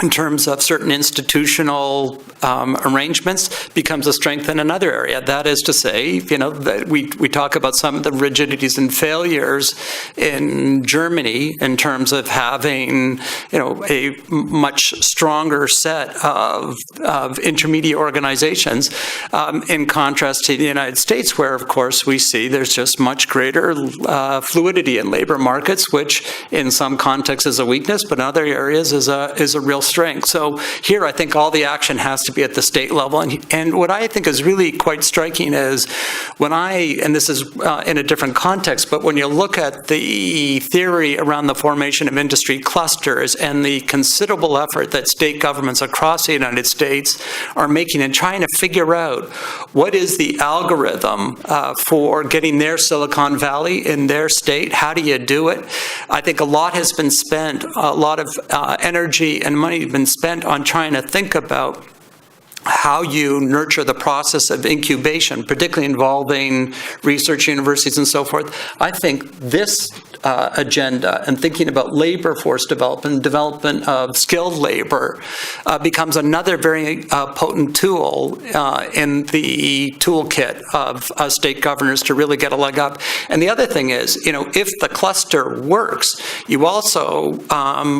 in terms of certain institutional arrangements becomes a strength in another area. That is to say, that we talk about some of the rigidities and failures in Germany in terms of having, a much stronger set of intermediate organizations in contrast to the United States, where, of course, we see there's just much greater fluidity in labor markets, which in some contexts is a weakness, but in other areas is a real strength. So here, I think all the action has to be at the state level. And what I think is really quite striking is and this is in a different context, but when you look at the theory around the formation of industry clusters and the considerable effort that state governments across the United States are making in trying to figure out what is the algorithm for getting their Silicon Valley in their state, how do you do it? I think a lot has been spent, a lot of energy and money has been spent on trying to think about how you nurture the process of incubation, particularly involving research universities and so forth. I think this agenda and thinking about labor force development of skilled labor becomes another very potent tool in the toolkit of state governors to really get a leg up. And the other thing is, if the cluster works, you also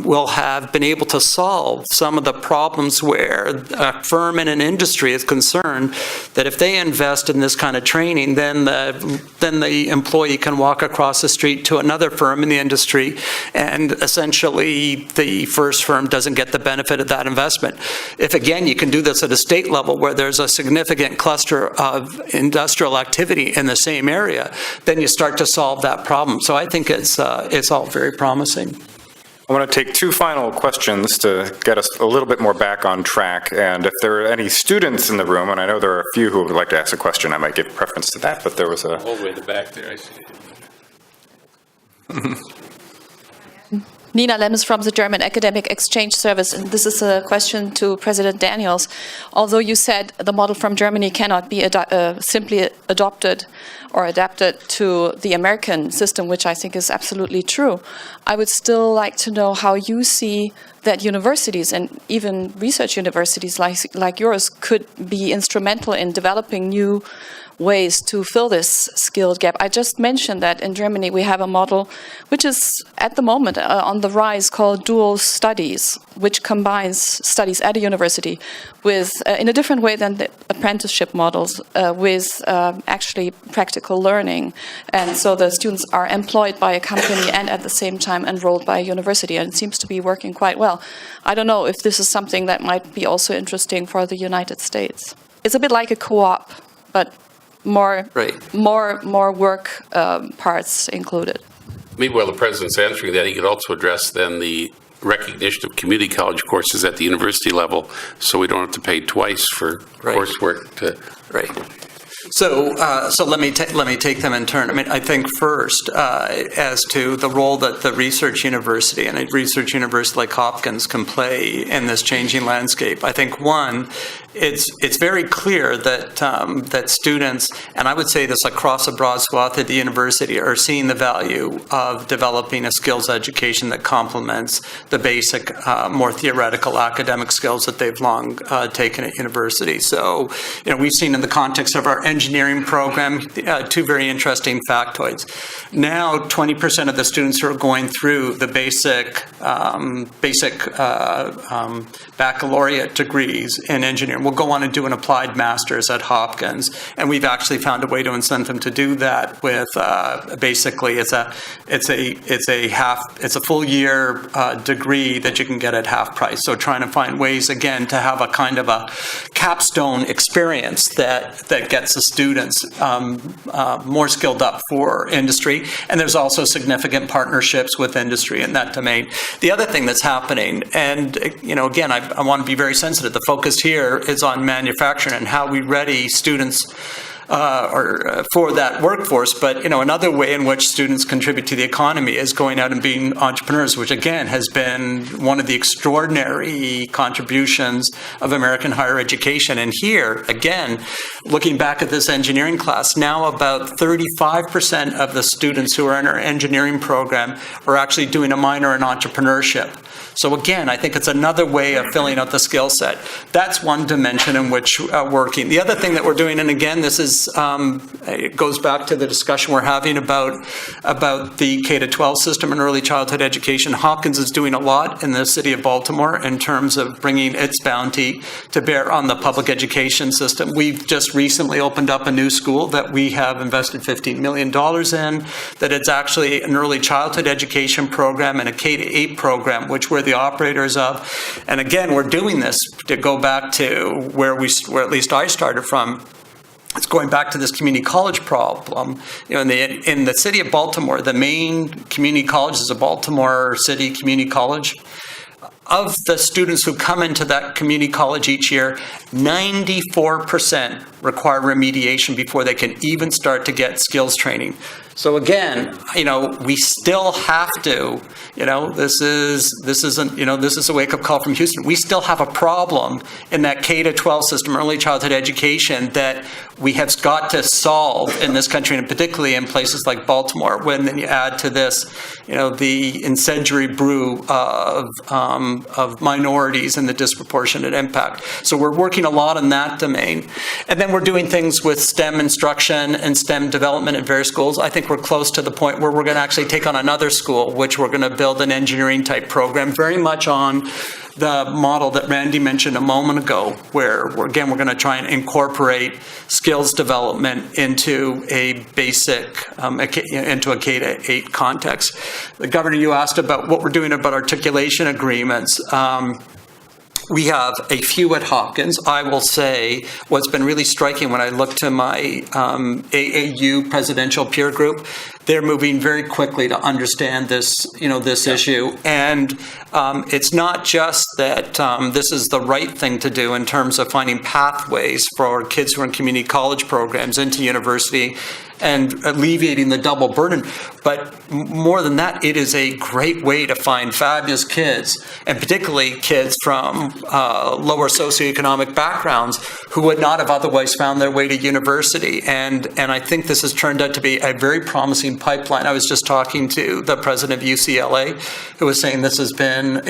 will have been able to solve some of the problems where a firm in an industry is concerned that if they invest in this kind of training, then the employee can walk across the street to another firm in the industry, and essentially the first firm doesn't get the benefit of that investment. If, again, you can do this at a state level where there's a significant cluster of industrial activity in the same area, then you start to solve that problem. So I think it's all very promising. I want to take two final questions to get us a little bit more back on track. And if there are any students in the room, and I know there are a few who would like to ask a question, I might give preference to that, but there was a... All the way to the back there, I see. Nina Lemmes from the German Academic Exchange Service, and this is a question to President Daniels. Although you said the model from Germany cannot be simply adopted or adapted to the American system, which I think is absolutely true, I would still like to know how you see that universities and even research universities like yours could be instrumental in developing new ways to fill this skilled gap. I just mentioned that in Germany we have a model which is at the moment on the rise called dual studies, which combines studies at a university with, in a different way than the apprenticeship models, with actually practical learning. And so the students are employed by a company and at the same time enrolled by a university, and it seems to be working quite well. I don't know if this is something that might be also interesting for the United States. It's a bit like a co-op, but more work parts included. Maybe while the President's answering that, he could also address then the recognition of community college courses at the university level, so we don't have to pay twice for coursework. Right. So let me take them in turn. I mean, I think first, as to the role that the research university and a research university like Hopkins can play in this changing landscape. I think one, it's very clear that that students, and I would say this across a broad swath of the university, are seeing the value of developing a skills education that complements the basic, more theoretical academic skills that they've long taken at university. So, we've seen in the context of our engineering program, two very interesting factoids. Now, 20% of the students who are going through the basic baccalaureate degrees in engineering will go on and do an applied master's at Hopkins, and we've actually found a way to incent them to do that with basically it's a full year degree that you can get at half price. So trying to find ways again to have a kind of a capstone experience that gets the students more skilled up for industry, and there's also significant partnerships with industry in that domain. The other thing that's happening, and again, I want to be very sensitive. The focus here is on manufacturing and how we ready students for that workforce. But, another way in which students contribute to the economy is going out and being entrepreneurs, which again has been one of the extraordinary contributions of American higher education. And here, again, looking back at this engineering class, now about 35% of the students who are in our engineering program are actually doing a minor in entrepreneurship. So again, I think it's another way of filling out the skill set. That's one dimension in which working. The other thing that we're doing, and again, this is it goes back to the discussion we're having about the K-12 system and early childhood education. Hopkins is doing a lot in the city of Baltimore in terms of bringing its bounty to bear on the public education system. We've just recently opened up a new school that we have invested $15 million in, that it's actually an early childhood education program and a K-8 program, which we're the operators of. And again, we're doing this to go back to where at least I started from. It's going back to this community college problem. In the city of Baltimore, the main community college is a Baltimore City Community College. Of the students who come into that community college each year, 94% require remediation before they can even start to get skills training. So again, we still have to, this is a wake-up call from Houston. We still have a problem in that K-12 system, early childhood education, that we have got to solve in this country, and particularly in places like Baltimore. When then you add to this, the incendiary brew of minorities and the disproportionate impact. So we're working a lot in that domain. And then we're doing things with STEM instruction and STEM development at various schools. I think we're close to the point where we're going to actually take on another school, which we're going to build an engineering type program, very much on the model that Randy mentioned a moment ago, where we're going to try and incorporate skills development into a basic, into a K-8 context. The Governor, you asked about what we're doing about articulation agreements. We have a few at Hopkins. I will say what's been really striking when I look to my AAU presidential peer group, they're moving very quickly to understand this, this issue. And it's not just that this is the right thing to do in terms of finding pathways for kids who are in community college programs into university and alleviating the double burden. But more than that, it is a great way to find fabulous kids, and particularly kids from lower socioeconomic backgrounds who would not have otherwise found their way to university. And I think this has turned out to be a very promising pipeline. I was just talking to the president of UCLA, who was saying this has been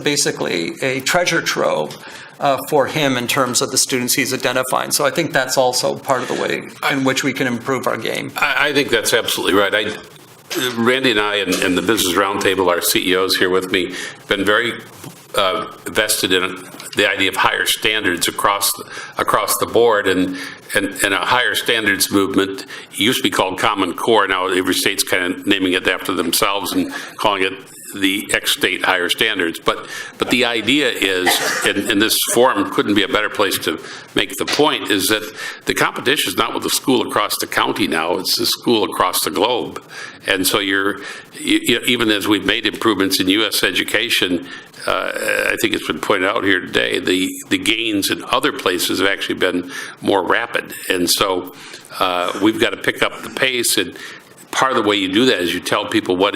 basically a treasure trove for him in terms of the students he's identifying. So I think that's also part of the way in which we can improve our game. I think that's absolutely right. Randy and I and the Business Roundtable, our CEOs here with me, have been very vested in the idea of higher standards across the board, and a higher standards movement used to be called Common Core. Now every state's kind of naming it after themselves and calling it the ex-state higher standards. But the idea is, and this forum couldn't be a better place to make the point, is that the competition is not with the school across the county now, it's the school across the globe. And so even as we've made improvements in U.S. education, I think it's been pointed out here today, the gains in other places have actually been more rapid. And so we've got to pick up the pace, and part of the way you do that is you tell people what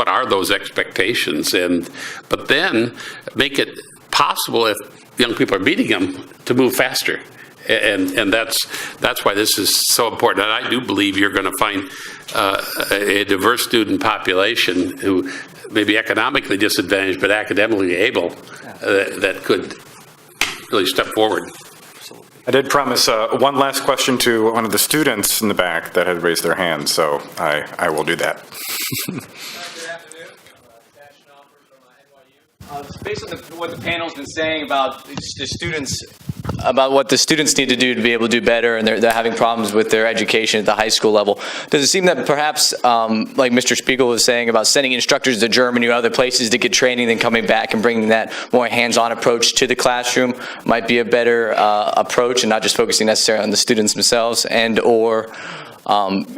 are those expectations, but then make it possible, if young people are meeting them, to move faster. And that's why this is so important. And I do believe you're going to find a diverse student population who may be economically disadvantaged but academically able, that could really step forward. I did promise one last question to one of the students in the back that had raised their hand, so I will do that. Based on what the panel's been saying about the students, about what the students need to do to be able to do better, and they're having problems with their education at the high school level, does it seem that perhaps, like Mr. Spiegel was saying about sending instructors to Germany or other places to get training, then coming back and bringing that more hands-on approach to the classroom might be a better approach, and not just focusing necessarily on the students themselves, and or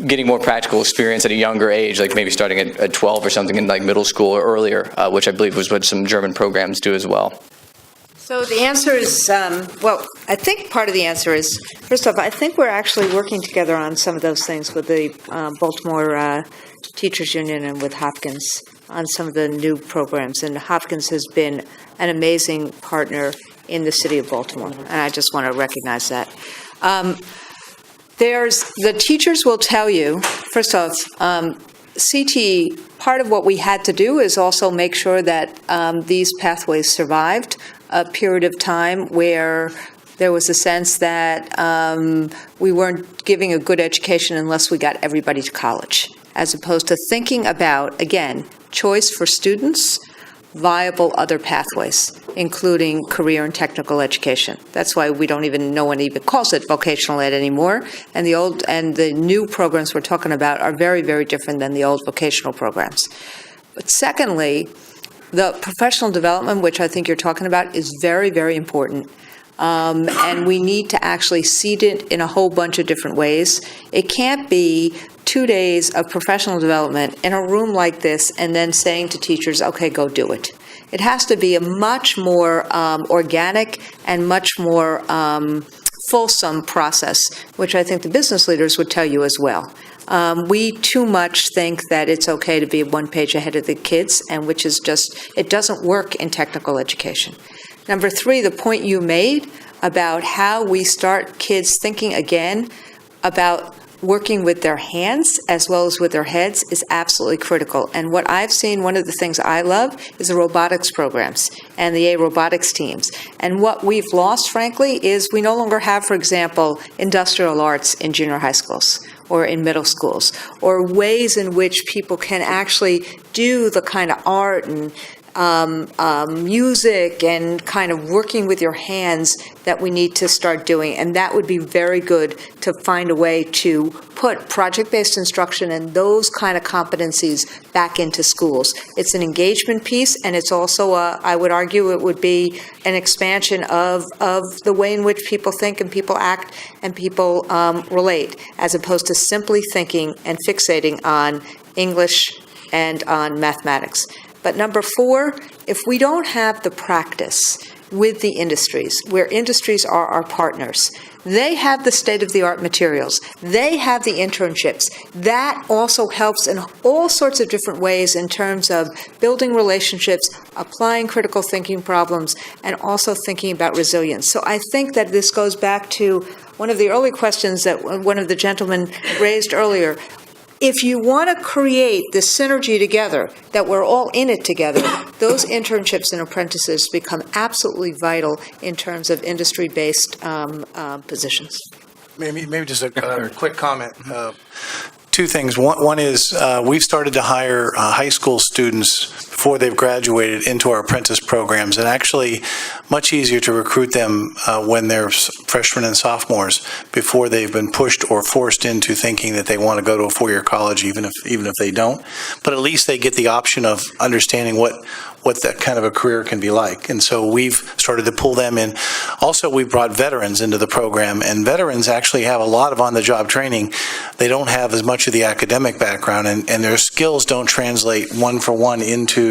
getting more practical experience at a younger age, like maybe starting at 12 or something in like middle school or earlier, which I believe was what some German programs do as well? So the answer is, well, I think part of the answer is, first off, I think we're actually working together on some of those things with the Baltimore Teachers Union and with Hopkins on some of the new programs. And Hopkins has been an amazing partner in the city of Baltimore, and I just want to recognize that. The teachers will tell you, first off, CTE, part of what we had to do is also make sure that these pathways survived a period of time where there was a sense that we weren't giving a good education unless we got everybody to college, as opposed to thinking about, again, choice for students, viable other pathways, including career and technical education. That's why no one even calls it vocational ed anymore. And the new programs we're talking about are very, very different than the old vocational programs. But secondly, the professional development, which I think you're talking about, is very, very important. And we need to actually seed it in a whole bunch of different ways. It can't be 2 days of professional development in a room like this and then saying to teachers, okay, go do it. It has to be a much more organic and much more fulsome process, which I think the business leaders would tell you as well. We too much think that it's okay to be 1 page ahead of the kids, and which is just, it doesn't work in technical education. Number 3, the point you made about how we start kids thinking again about working with their hands as well as with their heads is absolutely critical. And what I've seen, one of the things I love is the robotics programs and the robotics teams. And what we've lost, frankly, is we no longer have, for example, industrial arts in junior high schools or in middle schools, or ways in which people can actually do the kind of art and music and kind of working with your hands that we need to start doing. And that would be very good to find a way to put project-based instruction and those kind of competencies back into schools. It's an engagement piece, and it's also, I would argue, it would be an expansion of the way in which people think and people act and people relate, as opposed to simply thinking and fixating on English and on mathematics. But number 4, if we don't have the practice with the industries, where industries are our partners, they have the state-of-the-art materials, they have the internships. That also helps in all sorts of different ways in terms of building relationships, applying critical thinking problems, and also thinking about resilience. So I think that this goes back to one of the early questions that one of the gentlemen raised earlier. If you want to create this synergy together, that we're all in it together, those internships and apprentices become absolutely vital in terms of industry-based positions. Maybe just a quick comment. 2 things. One is we've started to hire high school students before they've graduated into our apprentice programs, and actually much easier to recruit them when they're freshmen and sophomores before they've been pushed or forced into thinking that they want to go to a 4-year college, even if they don't. But at least they get the option of understanding what that kind of a career can be like. And so we've started to pull them in. Also, we've brought veterans into the program, and veterans actually have a lot of on-the-job training. They don't have as much of the academic background, and their skills don't translate one-for-one into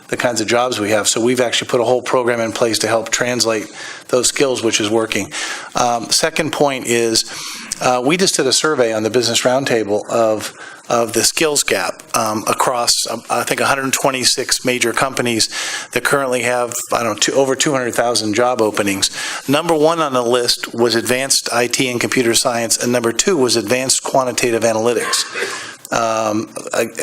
the kinds of jobs we have. So we've actually put a whole program in place to help translate those skills, which is working. Second point is we just did a survey on the Business Roundtable of the skills gap across, I think, 126 major companies that currently have, over 200,000 job openings. Number 1 on the list was advanced IT and computer science, and number 2 was advanced quantitative analytics.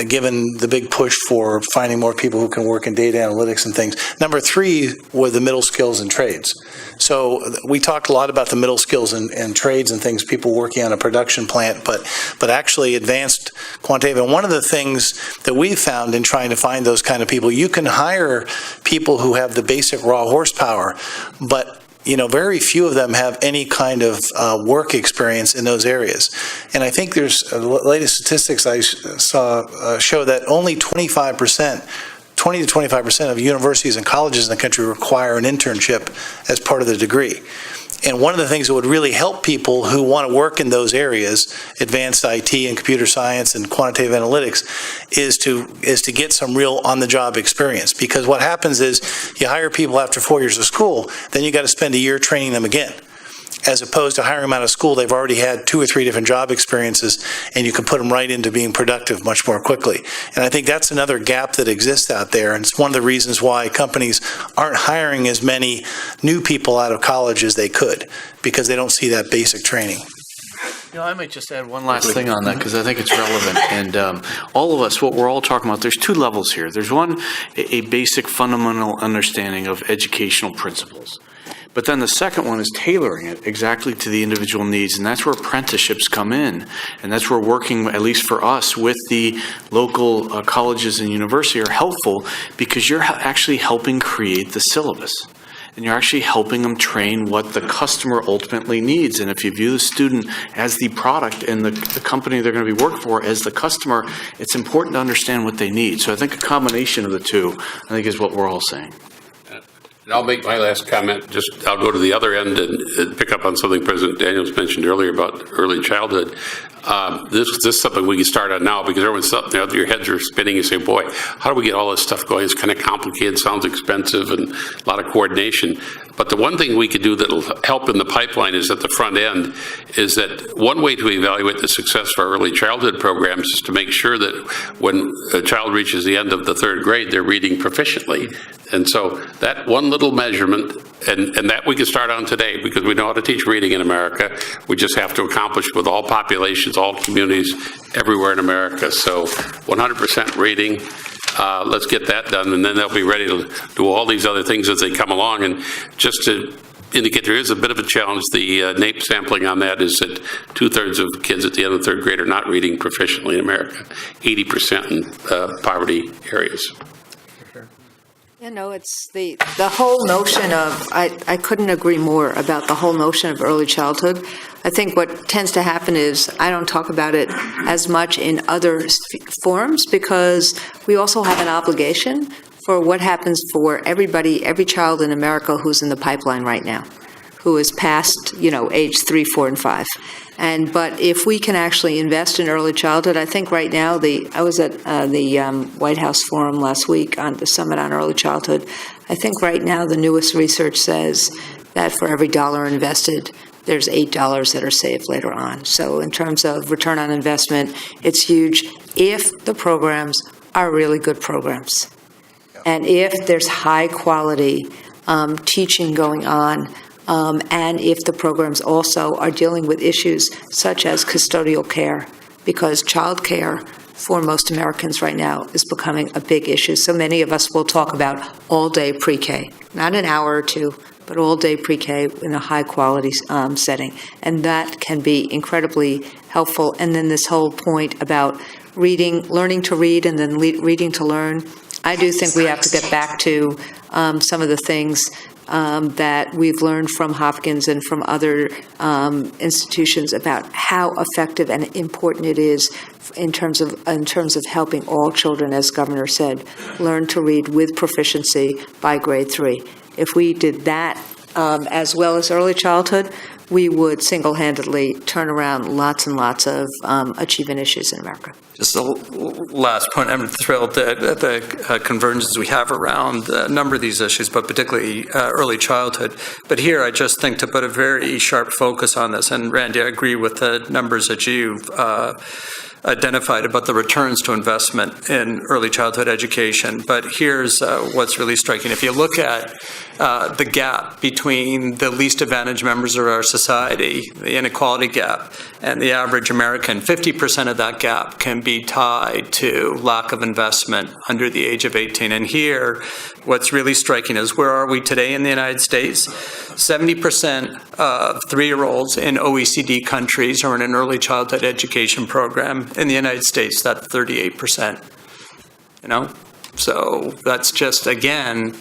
Given the big push for finding more people who can work in data analytics and things. Number 3 were the middle skills and trades. So we talked a lot about the middle skills and trades and things, people working on a production plant, but actually advanced quantitative. And one of the things that we found in trying to find those kind of people, you can hire people who have the basic raw horsepower, but very few of them have any kind of work experience in those areas. And I think there's the latest statistics I saw show that only 20 to 25% of universities and colleges in the country require an internship as part of the degree. And one of the things that would really help people who want to work in those areas, advanced IT and computer science and quantitative analytics, is to get some real on-the-job experience. Because what happens is you hire people after 4 years of school, then you got to spend a year training them again. As opposed to hiring them out of school, they've already had 2 or 3 different job experiences, and you can put them right into being productive much more quickly. And I think that's another gap that exists out there, and it's one of the reasons why companies aren't hiring as many new people out of college as they could, because they don't see that basic training. I might just add one last thing on that, because I think it's relevant. And all of us, what we're all talking about, there's 2 levels here. There's one, a basic fundamental understanding of educational principles. But then the second one is tailoring it exactly to the individual needs, and that's where apprenticeships come in. And that's where working, at least for us, with the local colleges and university are helpful, because you're actually helping create the syllabus. And you're actually helping them train what the customer ultimately needs. And if you view the student as the product and the company they're going to be working for as the customer, it's important to understand what they need. So I think a combination of the two, I think, is what we're all saying. And I'll make my last comment. I'll go to the other end and pick up on something President Daniels mentioned earlier about early childhood. This is something we can start on now, because everyone's up there, your heads are spinning. You say, boy, how do we get all this stuff going? It's kind of complicated, sounds expensive, and a lot of coordination. But the one thing we could do that will help in the pipeline is at the front end, is that one way to evaluate the success of our early childhood programs is to make sure that when a child reaches the end of the 3rd grade, they're reading proficiently. And so that one little measurement, and that we can start on today, because we know how to teach reading in America. We just have to accomplish with all populations, all communities, everywhere in America. So 100% reading, let's get that done, and then they'll be ready to do all these other things as they come along. And just to indicate there is a bit of a challenge, the NAEP sampling on that is that 2/3 of kids at the end of 3rd grade are not reading proficiently in America, 80% in poverty areas. It's the whole notion of, I couldn't agree more about the whole notion of early childhood. I think what tends to happen is I don't talk about it as much in other forums, because we also have an obligation for what happens for everybody, every child in America who's in the pipeline right now, who is past, age 3, 4, and 5. But if we can actually invest in early childhood, I think right now, I was at the White House Forum last week on the Summit on Early Childhood. I think right now the newest research says that for every dollar invested, there's $8 that are saved later on. So in terms of return on investment, it's huge if the programs are really good programs. And if there's high quality teaching going on, and if the programs also are dealing with issues such as custodial care, because child care for most Americans right now is becoming a big issue. So many of us will talk about all-day pre-K, not an hour or 2, but all-day pre-K in a high-quality setting. And that can be incredibly helpful. And then this whole point about reading, learning to read, and then reading to learn, I do think we have to get back to some of the things that we've learned from Hopkins and from other institutions about how effective and important it is in terms of helping all children, as Governor said, learn to read with proficiency by grade 3. If we did that as well as early childhood, we would single-handedly turn around lots and lots of achievement issues in America. Just a last point, I'm thrilled at the convergences we have around a number of these issues, but particularly early childhood. But here, I just think to put a very sharp focus on this, and Randy, I agree with the numbers that you've identified about the returns to investment in early childhood education. But here's what's really striking. If you look at the gap between the least advantaged members of our society, the inequality gap, and the average American, 50% of that gap can be tied to lack of investment under the age of 18. And here, what's really striking is, where are we today in the United States? 70% of 3-year-olds in OECD countries are in an early childhood education program. In the United States, that's 38%. So that's just, again,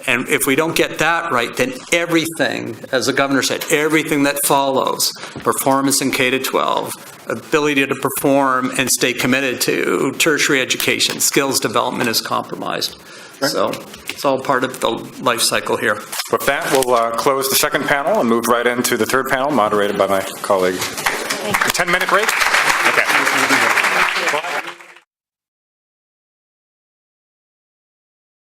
and if we don't get that right, then everything, as the governor said, everything that follows, performance in K-12, ability to perform and stay committed to tertiary education, skills development is compromised. Right. So It's all part of the life cycle here. With that, we'll close the second panel and move right into the third panel, moderated by my colleague. 10-minute break.